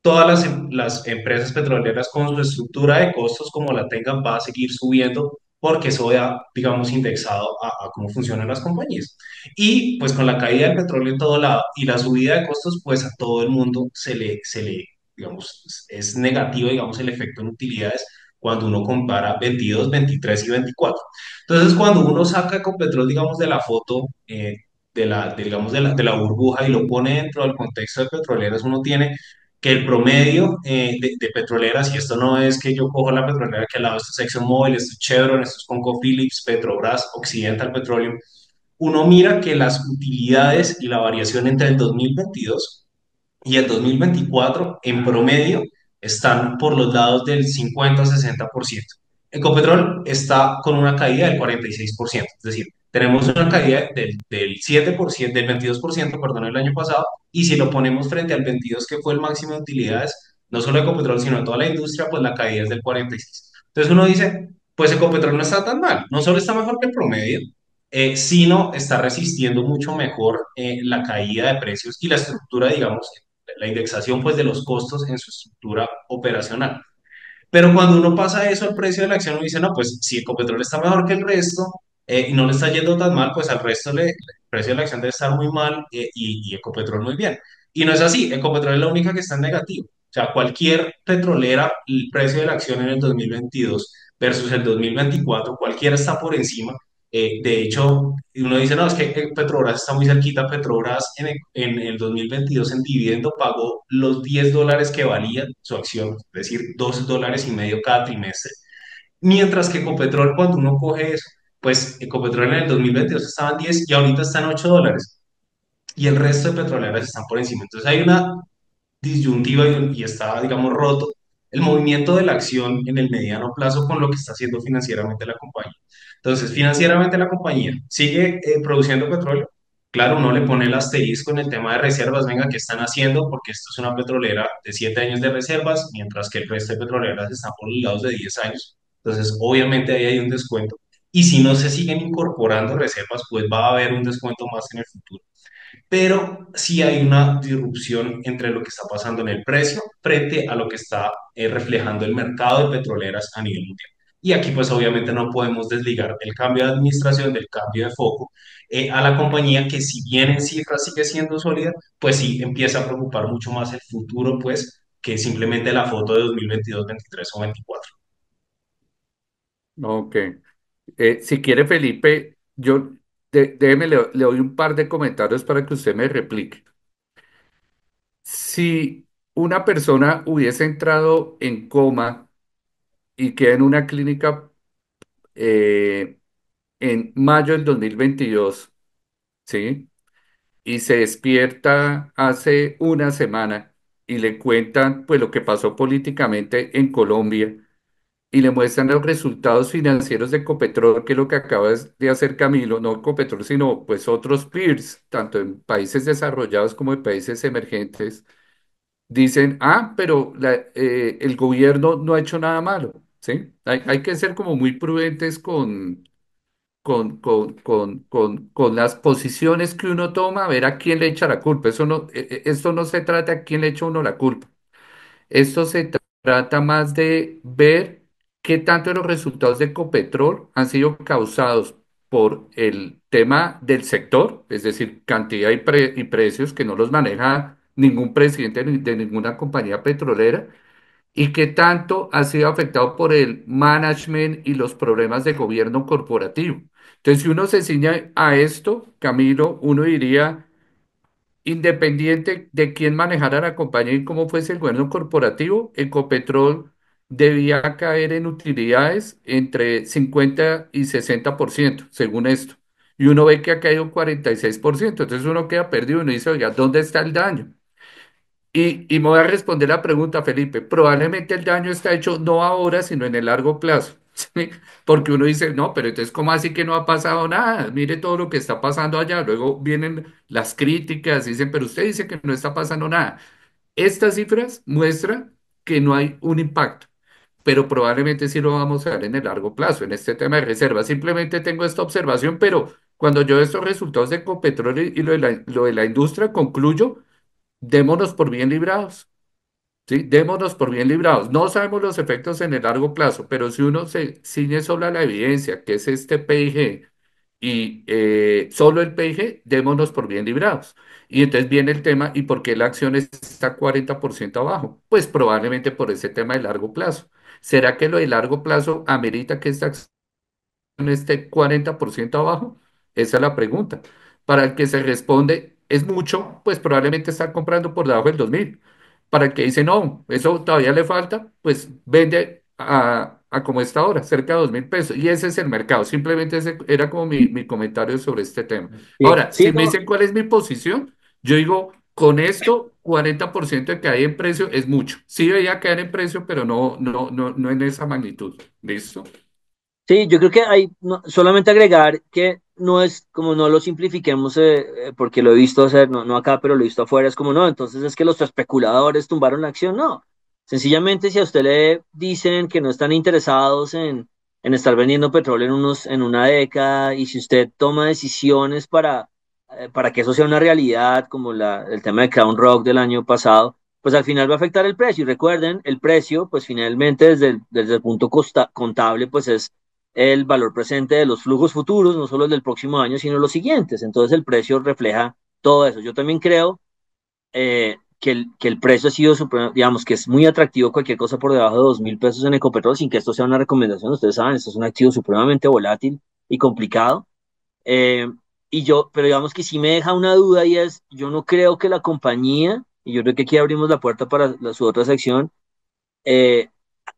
todas las empresas petroleras con su estructura de costos como la tengan va a seguir subiendo porque eso ya, digamos, indexado a cómo funcionan las compañías. Y pues con la caída del petróleo en todo lado y la subida de costos, pues a todo el mundo digamos, es negativo, digamos, el efecto en utilidades cuando uno compara 22, 23 y 24. Entonces, cuando uno saca Ecopetrol, digamos, de la foto, digamos, de la burbuja y lo pone dentro del contexto de petroleras, uno tiene que el promedio de petroleras, y esto no es que yo cojo la petrolera que al lado, esto es ExxonMobil, esto es Chevron, esto es ConocoPhillips, Petrobras, Occidental Petroleum, uno mira que las utilidades y la variación entre el 2022 y el 2024 en promedio están por los lados del 50-60%. Ecopetrol está con una caída del 46%, es decir, tenemos una caída del 7%, del 22%, perdón, el año pasado, y si lo ponemos frente al 22 que fue el máximo de utilidades, no solo de Ecopetrol, sino de toda la industria, pues la caída es del 46%. Entonces uno dice, pues Ecopetrol no está tan mal, no solo está mejor que el promedio, sino está resistiendo mucho mejor la caída de precios y la estructura, digamos, la indexación pues de los costos en su estructura operacional. Pero cuando uno pasa eso al precio de la acción, uno dice, no, pues si Ecopetrol está mejor que el resto y no le está yendo tan mal, pues al resto el precio de la acción debe estar muy mal y Ecopetrol muy bien. Y no es así, Ecopetrol es la única que está en negativo. O sea, cualquier petrolera, el precio de la acción en el 2022 versus el 2024, cualquiera está por encima. De hecho, uno dice, no, es que Petrobras está muy cerquita. Petrobras en el 2022 en dividendo pagó los $10 que valía su acción, es decir, $2.5 cada trimestre. Mientras que Ecopetrol, cuando uno coge eso, pues Ecopetrol en el 2022 estaba en 10 y ahorita está en $8. Y el resto de petroleras están por encima. Entonces hay una disyuntiva y está, digamos, roto el movimiento de la acción en el mediano plazo con lo que está haciendo financieramente la compañía. Entonces, financieramente la compañía sigue produciendo petróleo. Claro, uno le pone el asterisco en el tema de reservas, venga, ¿qué están haciendo? Porque esto es una petrolera de 7 años de reservas, mientras que el resto de petroleras están por los lados de 10 años. Entonces, obviamente ahí hay un descuento. Y si no se siguen incorporando reservas, pues va a haber un descuento más en el futuro, pero sí hay una disrupción entre lo que está pasando en el precio frente a lo que está reflejando el mercado de petroleras a nivel mundial. Y aquí pues obviamente no podemos desligar el cambio de administración, del cambio de foco a la compañía que si bien en cifras sigue siendo sólida, pues sí empieza a preocupar mucho más el futuro pues que simplemente la foto de 2022, 23 o 24. Ok. Si quiere, Felipe, déjeme, le doy un par de comentarios para que usted me replique. Si una persona hubiese entrado en coma y queda en una clínica eh, en mayo del 2022, ¿sí? Y se despierta hace una semana y le cuentan pues lo que pasó políticamente en Colombia y le muestran los resultados financieros de Ecopetrol, que es lo que acaba de hacer Camilo, no Ecopetrol, sino pues otros peers, tanto en países desarrollados como en países emergentes, dicen, ah, pero el gobierno no ha hecho nada malo, ¿sí? Hay que ser como muy prudentes con las posiciones que uno toma, a ver a quién le echa la culpa. Eso no, esto no se trata a quién le echa uno la culpa. Esto se trata más de ver qué tanto de los resultados de Ecopetrol han sido causados por el tema del sector, es decir, cantidad y precios que no los maneja ningún presidente de ninguna compañía petrolera, y qué tanto ha sido afectado por el management y los problemas de gobierno corporativo. Entonces, si uno se ciña a esto, Camilo, uno diría, independiente de quién manejara la compañía y cómo fuese el gobierno corporativo, Ecopetrol debía caer en utilidades entre 50 y 60%, según esto. Y uno ve que ha caído 46%. Entonces uno queda perdido y uno dice, oiga, ¿dónde está el daño? Y me voy a responder la pregunta, Felipe. Probablemente el daño está hecho no ahora, sino en el largo plazo. ¿Sí? Porque uno dice, no, pero entonces, ¿cómo así que no ha pasado nada? Mire todo lo que está pasando allá. Luego vienen las críticas y dicen, pero usted dice que no está pasando nada. Estas cifras muestran que no hay un impacto, pero probablemente sí lo vamos a ver en el largo plazo, en este tema de reservas. Simplemente tengo esta observación, pero cuando yo veo estos resultados de Ecopetrol y lo de la industria, concluyo, démonos por bien librados. ¿Sí? Démonos por bien librados. No sabemos los efectos en el largo plazo, pero si uno se ciñe sobre la evidencia, que es este PIG, y solo el PIG, démonos por bien librados. Y entonces viene el tema, ¿y por qué la acción está 40% abajo? Pues probablemente por ese tema de largo plazo. ¿Será que lo de largo plazo amerita que esta acción esté 40% abajo? Esa es la pregunta. Para el que se responde, es mucho, pues probablemente está comprando por debajo del 2000. Para el que dice, no, eso todavía le falta, pues vende a como está ahora, cerca de 2.000 pesos. Y ese es el mercado. Simplemente ese era como mi comentario sobre este tema. Sí, Ahora, sí, si me no, dicen cuál es mi posición, yo digo, con esto, 40% de caída en precio es mucho. Sí veía caer en precio, pero no en esa magnitud. ¿Listo? sí, yo creo que hay solamente agregar que no es como no lo simplifiquemos porque lo he visto hacer, no acá, pero lo he visto afuera, es como no, entonces es que los especuladores tumbaron la acción, no. Sencillamente si a usted le dicen que no están interesados en estar vendiendo petróleo en una década y si usted toma decisiones para que eso sea una realidad, como el tema de Crown Rock del año pasado, pues al final va a afectar el precio. Y recuerden, el precio, pues finalmente desde el punto contable, pues es el valor presente de los flujos futuros, no solo el del próximo año, sino los siguientes. Entonces el precio refleja todo eso. Yo también creo que el precio ha sido, digamos, que es muy atractivo cualquier cosa por debajo de 2.000 pesos en Ecopetrol, sin que esto sea una recomendación. Ustedes saben, esto es un activo supremamente volátil y complicado. Eh, pero digamos que sí me deja una duda y es, yo no creo que la compañía, y yo creo que aquí abrimos la puerta para su otra sección, eh,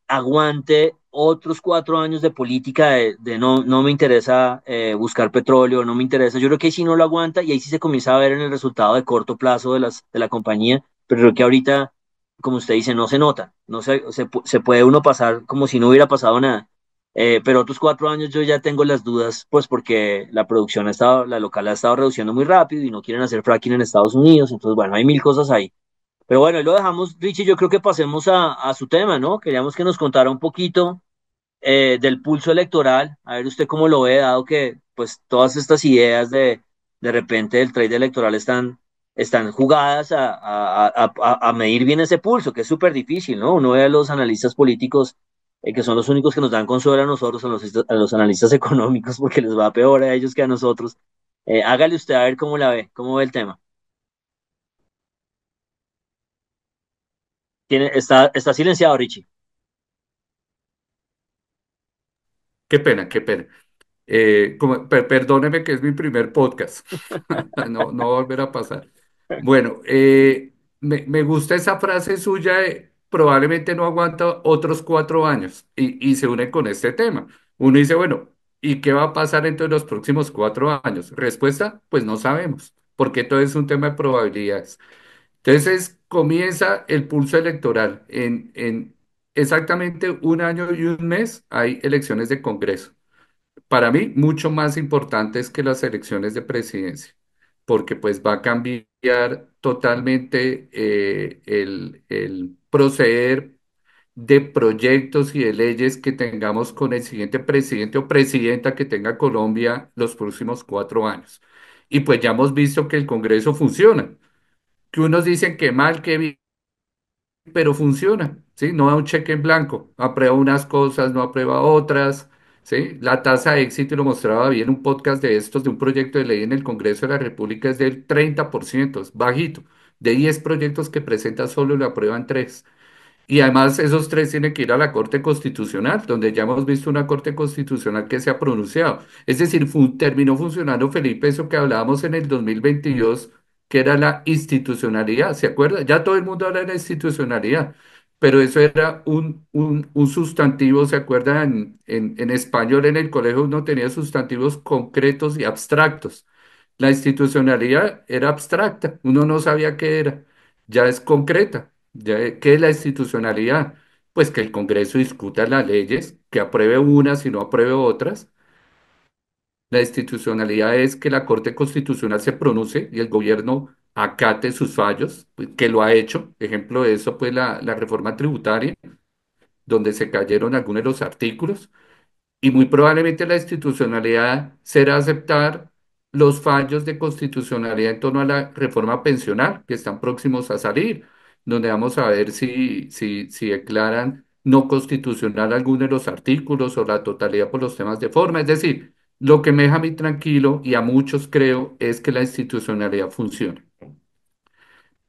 aguante otros 4 años de política de no me interesa buscar petróleo, no me interesa. Yo creo que ahí sí no lo aguanta y ahí sí se comienza a ver en el resultado de corto plazo de la compañía, pero creo que ahorita, como usted dice, no se nota, no se puede uno pasar como si no hubiera pasado nada. Pero otros 4 años yo ya tengo las dudas, pues porque la producción la local ha estado reduciendo muy rápido y no quieren hacer fracking en Estados Unidos, entonces bueno, hay mil cosas ahí. Pero bueno, ahí lo dejamos, Richie. Yo creo que pasemos a su tema, ¿no? Queríamos que nos contara un poquito del pulso electoral. A ver usted cómo lo ve, dado que pues todas estas ideas de repente del trade electoral están jugadas a medir bien ese pulso, que es súper difícil, ¿no? Uno ve a los analistas políticos, que son los únicos que nos dan consuelo a nosotros, a los analistas económicos, porque les va peor a ellos que a nosotros. Hágale usted a ver cómo la ve, cómo ve el tema. Está silenciado, Richie. Qué pena, qué pena. Perdóneme que es mi primer podcast. No va a volver a pasar. Bueno, me gusta esa frase suya de probablemente no aguanta otros 4 años y se une con este tema. Uno dice, bueno, ¿y qué va a pasar entre los próximos 4 años? Respuesta, pues no sabemos, porque todo es un tema de probabilidades. Entonces comienza el pulso electoral. En exactamente un año y un mes hay elecciones de Congreso. Para mí, mucho más importantes que las elecciones de presidencia, porque pues va a cambiar totalmente el proceder de proyectos y de leyes que tengamos con el siguiente presidente o presidenta que tenga Colombia los próximos 4 años. Y pues ya hemos visto que el Congreso funciona, que unos dicen que mal, que bien, pero funciona, ¿sí? No da un cheque en blanco, aprueba unas cosas, no aprueba otras, ¿sí? La tasa de éxito, y lo mostraba bien un podcast de estos, de un proyecto de ley en el Congreso de la República, es del 30%, es bajito. De 10 proyectos que presenta, solo le aprueban 3. Y además esos 3 tienen que ir a la Corte Constitucional, donde ya hemos visto una Corte Constitucional que se ha pronunciado. Es decir, terminó funcionando, Felipe, eso que hablábamos en el 2022, que era la institucionalidad, ¿se acuerda? Ya todo el mundo habla de la institucionalidad, pero eso era un sustantivo, ¿se acuerda? En español en el colegio uno tenía sustantivos concretos y abstractos. La institucionalidad era abstracta, uno no sabía qué era, ya es concreta. ¿Qué es la institucionalidad? Pues que el Congreso discuta las leyes, que apruebe unas y no apruebe otras. La institucionalidad es que la Corte Constitucional se pronuncie y el gobierno acate sus fallos, pues, que lo ha hecho. Ejemplo de eso, pues la reforma tributaria, donde se cayeron algunos de los artículos. Y muy probablemente la institucionalidad será aceptar los fallos de constitucionalidad en torno a la reforma pensional que están próximos a salir, donde vamos a ver si declaran no constitucional alguno de los artículos o la totalidad por los temas de forma. Es decir, lo que me deja a mí tranquilo y a muchos creo es que la institucionalidad funciona.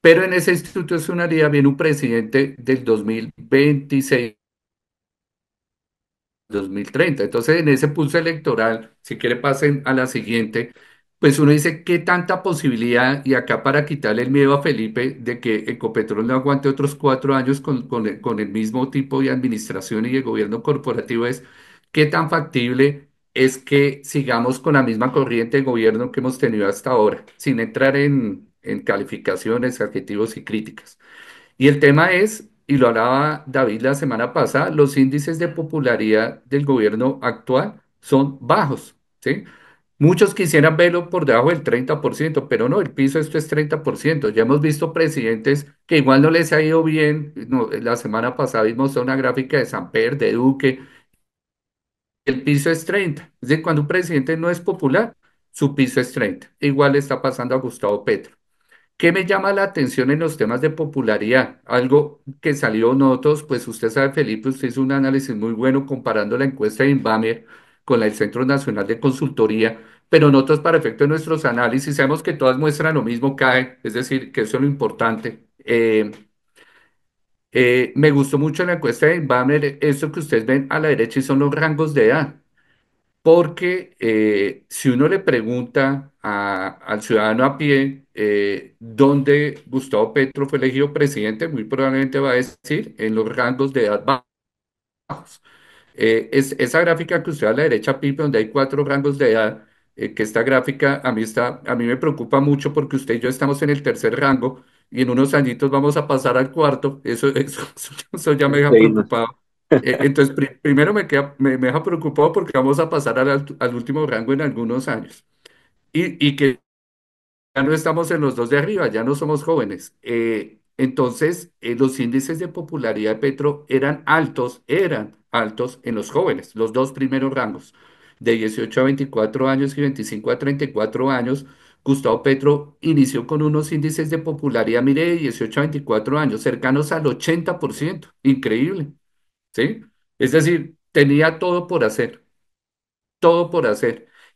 Pero en esa institucionalidad viene un presidente del 2026 2030. Entonces, en ese pulso electoral, si quiere pasen a la siguiente, pues uno dice, ¿qué tanta posibilidad? Y acá para quitarle el miedo a Felipe de que Ecopetrol no aguante otros 4 años con el mismo tipo de administración y de gobierno corporativo, es qué tan factible es que sigamos con la misma corriente de gobierno que hemos tenido hasta ahora, sin entrar en calificaciones, adjetivos y críticas. Y el tema es, y lo hablaba David la semana pasada, los índices de popularidad del gobierno actual son bajos, ¿sí? Muchos quisieran verlo por debajo del 30%, pero no, el piso esto es 30%. Ya hemos visto presidentes que igual no les ha ido bien. No, la semana pasada vimos una gráfica de Samper, de Duque, el piso es 30. Es decir, cuando un presidente no es popular, su piso es 30. Igual le está pasando a Gustavo Petro. ¿Qué me llama la atención en los temas de popularidad? Algo que salió notos, pues usted sabe, Felipe, usted hizo un análisis muy bueno comparando la encuesta de Inbamer con la del Centro Nacional de Consultoría, pero notos para efecto de nuestros análisis, sabemos que todas muestran lo mismo, cae, es decir, que eso es lo importante. Me gustó mucho la encuesta de Inbamer, eso que ustedes ven a la derecha y son los rangos de edad. Porque si uno le pregunta al ciudadano a pie dónde Gustavo Petro fue elegido presidente, muy probablemente va a decir en los rangos de edad bajos. Esa gráfica que usted a la derecha, Pipe, donde hay 4 rangos de edad, que esta gráfica a mí me preocupa mucho porque usted y yo estamos en el tercer rango y en unos añitos vamos a pasar al cuarto. Eso ya me deja Increíble. preocupado. Entonces, primero me deja preocupado porque vamos a pasar al último rango en algunos años. Y que ya no estamos en los dos de arriba, ya no somos jóvenes. Entonces, los índices de popularidad de Petro eran altos en los jóvenes, los dos primeros rangos, de 18 a 24 años y 25 a 34 años. Gustavo Petro inició con unos índices de popularidad, mire, de 18 a 24 años, cercanos al 80%, increíble, ¿sí? Es decir, tenía todo por hacer.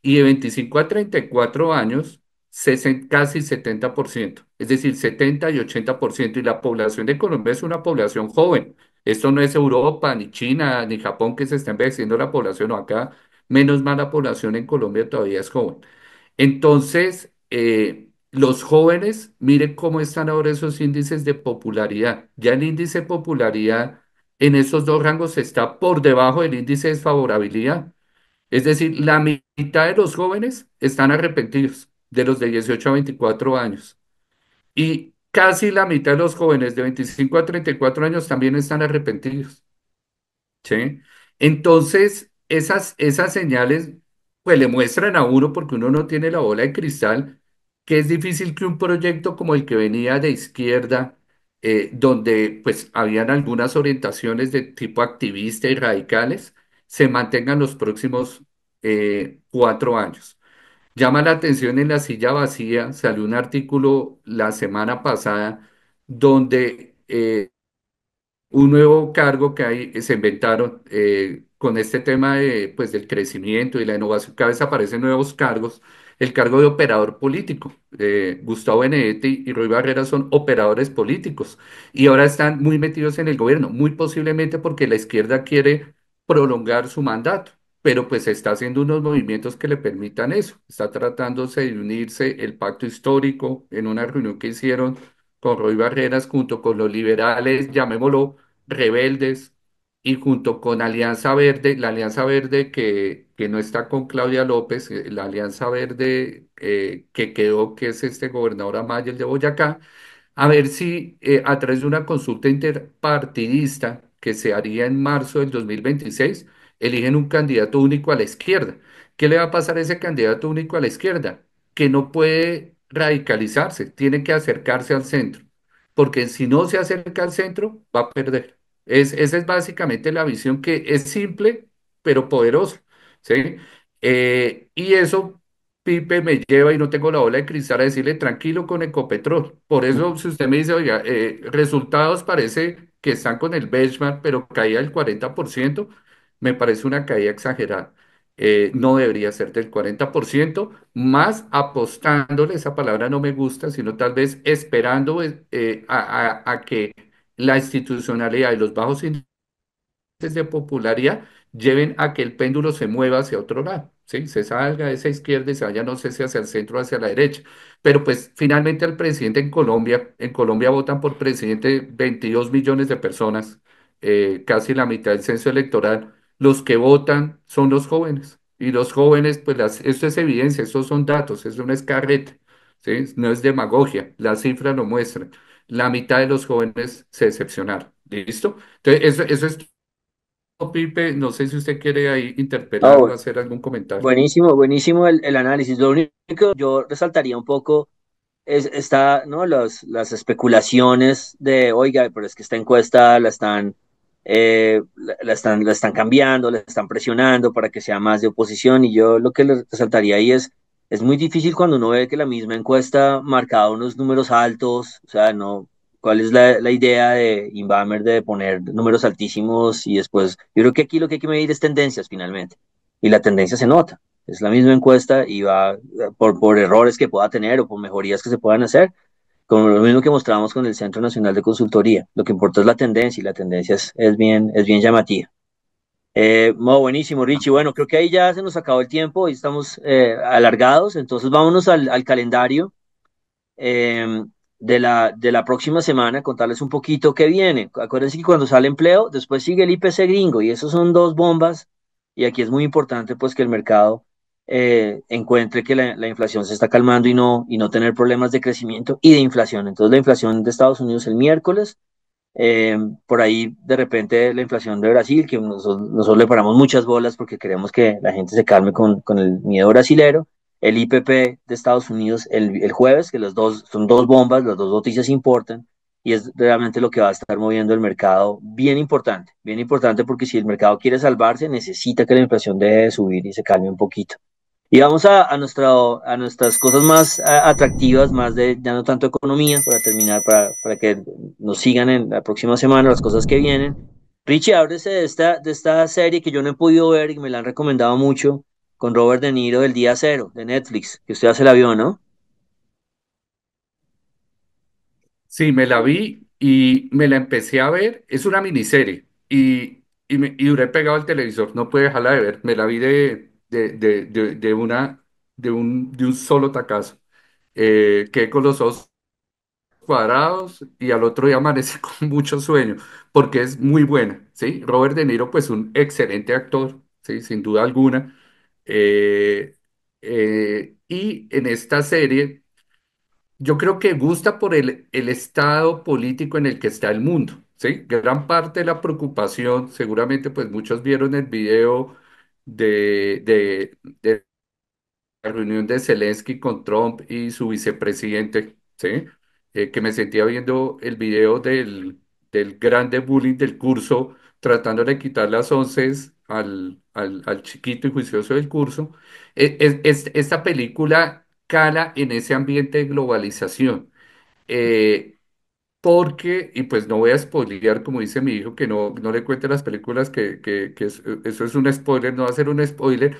Y de 25 a 34 años, casi 70%, es decir, 70 y 80%. Y la población de Colombia es una población joven. Esto no es Europa, ni China, ni Japón que se está envejeciendo la población, no, acá menos mal la población en Colombia todavía es joven. Entonces, los jóvenes, miren cómo están ahora esos índices de popularidad. Ya el índice de popularidad en esos dos rangos está por debajo del índice de desfavorabilidad. Es decir, la mitad de los jóvenes están arrepentidos de los de 18 a 24 años y casi la mitad de los jóvenes de 25 a 34 años también están arrepentidos, ¿sí? Entonces, esas señales pues le muestran a uno, porque uno no tiene la bola de cristal, que es difícil que un proyecto como el que venía de izquierda donde pues habían algunas orientaciones de tipo activista y radicales, se mantengan los próximos 4 años. Llama la atención en la silla vacía, salió un artículo la semana pasada donde un nuevo cargo que hay, se inventaron con este tema de, pues, del crecimiento y la innovación. Cada vez aparecen nuevos cargos. El cargo de operador político. Gustavo Benedetti y Roy Barrera son operadores políticos y ahora están muy metidos en el gobierno, muy posiblemente porque la izquierda quiere prolongar su mandato, pero pues está haciendo unos movimientos que le permitan eso. Está tratándose de unirse el pacto histórico en una reunión que hicieron con Roy Barreras junto con los liberales, llamémoslo rebeldes, y junto con Alianza Verde, la Alianza Verde que no está con Claudia López, la Alianza Verde que quedó, que es este gobernador Amaya, el de Boyacá, a ver si a través de una consulta interpartidista que se haría en marzo del 2026 eligen un candidato único a la izquierda. ¿Qué le va a pasar a ese candidato único a la izquierda? Que no puede radicalizarse, tiene que acercarse al centro, porque si no se acerca al centro, va a perder. Esa es básicamente la visión que es simple, pero poderosa, ¿sí? Y eso Pipe me lleva y no tengo la bola de cristal a decirle tranquilo con Ecopetrol. Por eso, si usted me dice, oiga, resultados parece que están con el benchmark, pero caía del 40%, me parece una caída exagerada. No debería ser del 40%, más apostándole, esa palabra no me gusta, sino tal vez esperando a que la institucionalidad y los bajos de popularidad lleven a que el péndulo se mueva hacia otro lado, ¿sí? Se salga de esa izquierda y se vaya, no sé si hacia el centro o hacia la derecha. Pero pues finalmente el presidente en Colombia votan por presidente 22 millones de personas, casi la mitad del censo electoral. Los que votan son los jóvenes. Y los jóvenes, pues esto es evidencia, estos son datos, eso no es carrete, ¿sí? No es demagogia, las cifras lo muestran. La mitad de los jóvenes se decepcionaron. ¿Listo? Entonces, eso es Pipe, no sé si usted quiere ahí interpelar o Oh, hacer algún comentario. buenísimo, buenísimo el análisis. Lo único que yo resaltaría un poco está, ¿no? Las especulaciones de, oiga, pero es que esta encuesta la están cambiando, la están presionando para que sea más de oposición. Y yo lo que le resaltaría ahí es muy difícil cuando uno ve que la misma encuesta marcaba unos números altos, o sea, no, ¿cuál es la idea de Inbamer de poner números altísimos y después, yo creo que aquí lo que hay que medir es tendencias finalmente, y la tendencia se nota. Es la misma encuesta y va por errores que pueda tener o por mejorías que se puedan hacer, como lo mismo que mostramos con el Centro Nacional de Consultoría. Lo que importa es la tendencia y la tendencia es bien llamativa. Buenísimo, Richie. Bueno, creo que ahí ya se nos acabó el tiempo y estamos alargados, entonces vámonos al calendario eh, de la próxima semana, contarles un poquito qué viene. Acuérdense que cuando sale empleo, después sigue el IPC gringo y esos son dos bombas y aquí es muy importante pues que el mercado encuentre que la inflación se está calmando y no tener problemas de crecimiento y de inflación. Entonces la inflación de Estados Unidos el miércoles, eh, por ahí de repente la inflación de Brasil, que nosotros le paramos muchas bolas porque queremos que la gente se calme con el miedo brasilero. El IPP de Estados Unidos el jueves, que las dos son dos bombas, las dos noticias importan y es realmente lo que va a estar moviendo el mercado bien importante porque si el mercado quiere salvarse necesita que la inflación deje de subir y se calme un poquito. Y vamos a nuestras cosas más atractivas, más de ya no tanto economía, para terminar, para que nos sigan en la próxima semana, las cosas que vienen. Richie, ábrese de esta serie que yo no he podido ver y que me la han recomendado mucho, con Robert De Niro del Día Cero, de Netflix, que usted ya se la vio, ¿no? Sí, me la vi y me la empecé a ver. Es una miniserie y duré pegado al televisor. No pude dejarla de ver. Me la vi de un solo tacazo. Quedé con los ojos cuadrados y al otro día amanecí con mucho sueño porque es muy buena, ¿sí? Robert De Niro, pues un excelente actor, ¿sí? Sin duda alguna. Eh, y en esta serie, yo creo que gusta por el estado político en el que está el mundo, ¿sí? Gran parte de la preocupación, seguramente pues muchos vieron el video de la reunión de Zelensky con Trump y su vicepresidente, ¿sí? que me sentía viendo el video del grande bullying del curso, tratando de quitar las onces al chiquito y juicioso del curso. Esta película cala en ese ambiente de globalización. eh, Porque, y pues no voy a spoilear, como dice mi hijo, que no le cuente las películas, eso es un spoiler, no va a ser un spoiler,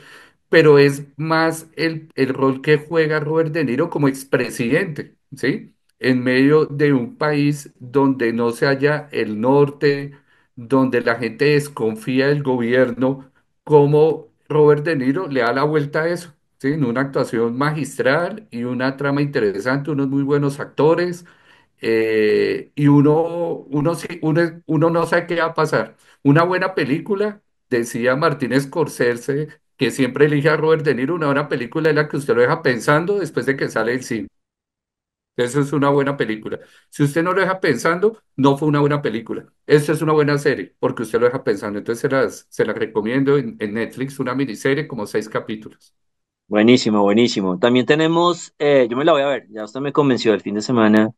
pero es más el rol que juega Robert De Niro como expresidente, ¿sí? En medio de un país donde no se halla el norte, donde la gente desconfía del gobierno, como Robert De Niro le da la vuelta a eso, ¿sí? En una actuación magistral y una trama interesante, unos muy buenos actores, y uno no sabe qué va a pasar. Una buena película, decía Martínez Scorsese, que siempre elige a Robert De Niro, una buena película es la que usted lo deja pensando después de que sale del cine. Eso es una buena película. Si usted no lo deja pensando, no fue una buena película. Eso es una buena serie, porque usted lo deja pensando. Entonces se las recomiendo en Netflix, una miniserie como 6 capítulos. Buenísimo, buenísimo. También tenemos, yo me la voy a ver, ya usted me convenció el fin de semana.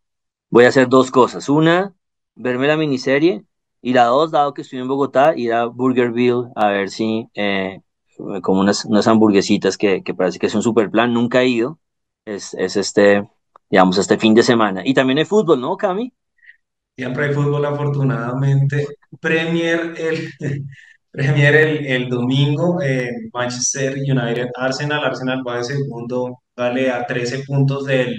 Voy a hacer dos cosas. Una, verme la miniserie. Y la dos, dado que estoy en Bogotá, ir a Burgerville a ver si como unas hamburguesitas que parece que es un super plan. Nunca he ido. Es digamos, este fin de semana. Y también hay fútbol, ¿no, Cami? Siempre hay fútbol, afortunadamente. Premier Premier el domingo, Manchester United Arsenal. Arsenal va de segundo, vale a 13 puntos de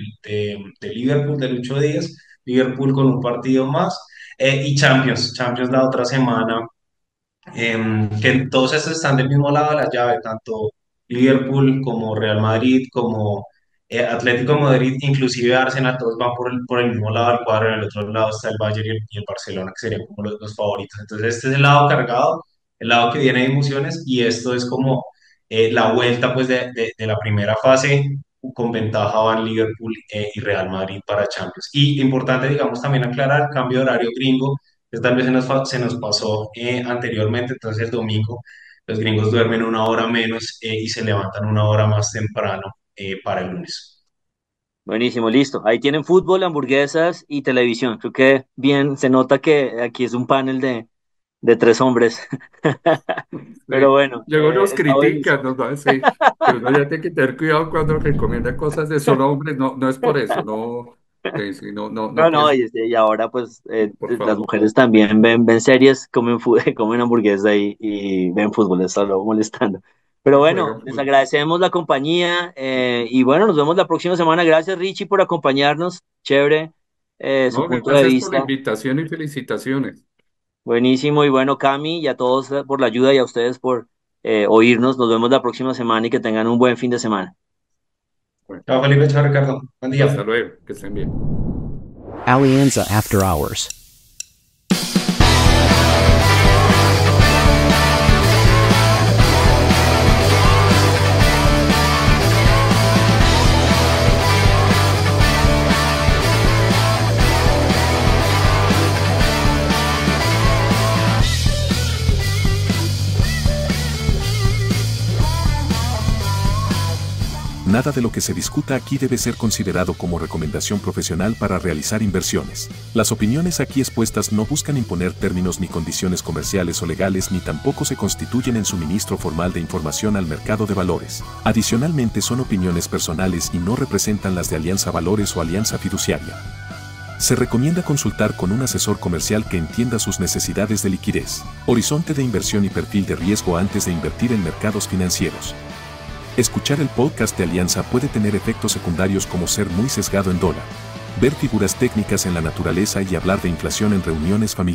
Liverpool del 8 días. Liverpool con un partido más. Y Champions la otra semana, que todos estos están del mismo lado de la llave, tanto Liverpool como Real Madrid, como Atlético de Madrid, inclusive Arsenal, todos van por el mismo lado del cuadro. En el otro lado está el Bayern y el Barcelona, que serían como los favoritos. Entonces este es el lado cargado, el lado que viene de emociones, y esto es como la vuelta pues de la primera fase. Con ventaja van Liverpool y Real Madrid para Champions. Y importante, digamos, también aclarar, cambio de horario gringo, que tal vez se nos pasó anteriormente. Entonces el domingo los gringos duermen una hora menos y se levantan una hora más temprano para el lunes. Buenísimo, listo. Ahí tienen fútbol, hamburguesas y televisión. Creo que bien, se nota que aquí es un panel de tres hombres. Pero Sí. bueno, Luego nos está buenísimo. critican, nos van a decir que uno ya tiene que tener cuidado cuando recomienda cosas de solo hombres. No, no es por eso, no, sí, sí, no, no, No, no no, pienso, y ahora pues por las favor. mujeres también ven series, comen, comen hamburguesa y ven fútbol, está luego molestando. Pero No bueno, juegan les fútbol. agradecemos la compañía y bueno, nos vemos la próxima semana. Gracias Richie por acompañarnos, chévere su No, punto de gracias por la vista, invitación y felicitaciones. y buenísimo y bueno, Cami y a todos por la ayuda y a ustedes por oírnos. Nos vemos la próxima semana y que tengan un buen fin de semana. Bueno, Chao Felipe, chao Ricardo, buen hasta día. luego, que estén bien. Alianza After Hours. Nada de lo que se discuta aquí debe ser considerado como recomendación profesional para realizar inversiones. Las opiniones aquí expuestas no buscan imponer términos ni condiciones comerciales o legales, ni tampoco se constituyen en suministro formal de información al mercado de valores. Adicionalmente, son opiniones personales y no representan las de Alianza Valores o Alianza Fiduciaria. Se recomienda consultar con un asesor comercial que entienda sus necesidades de liquidez, horizonte de inversión y perfil de riesgo antes de invertir en mercados financieros. Escuchar el podcast de Alianza puede tener efectos secundarios como ser muy sesgado en dólar, ver figuras técnicas en la naturaleza y hablar de inflación en reuniones familiares.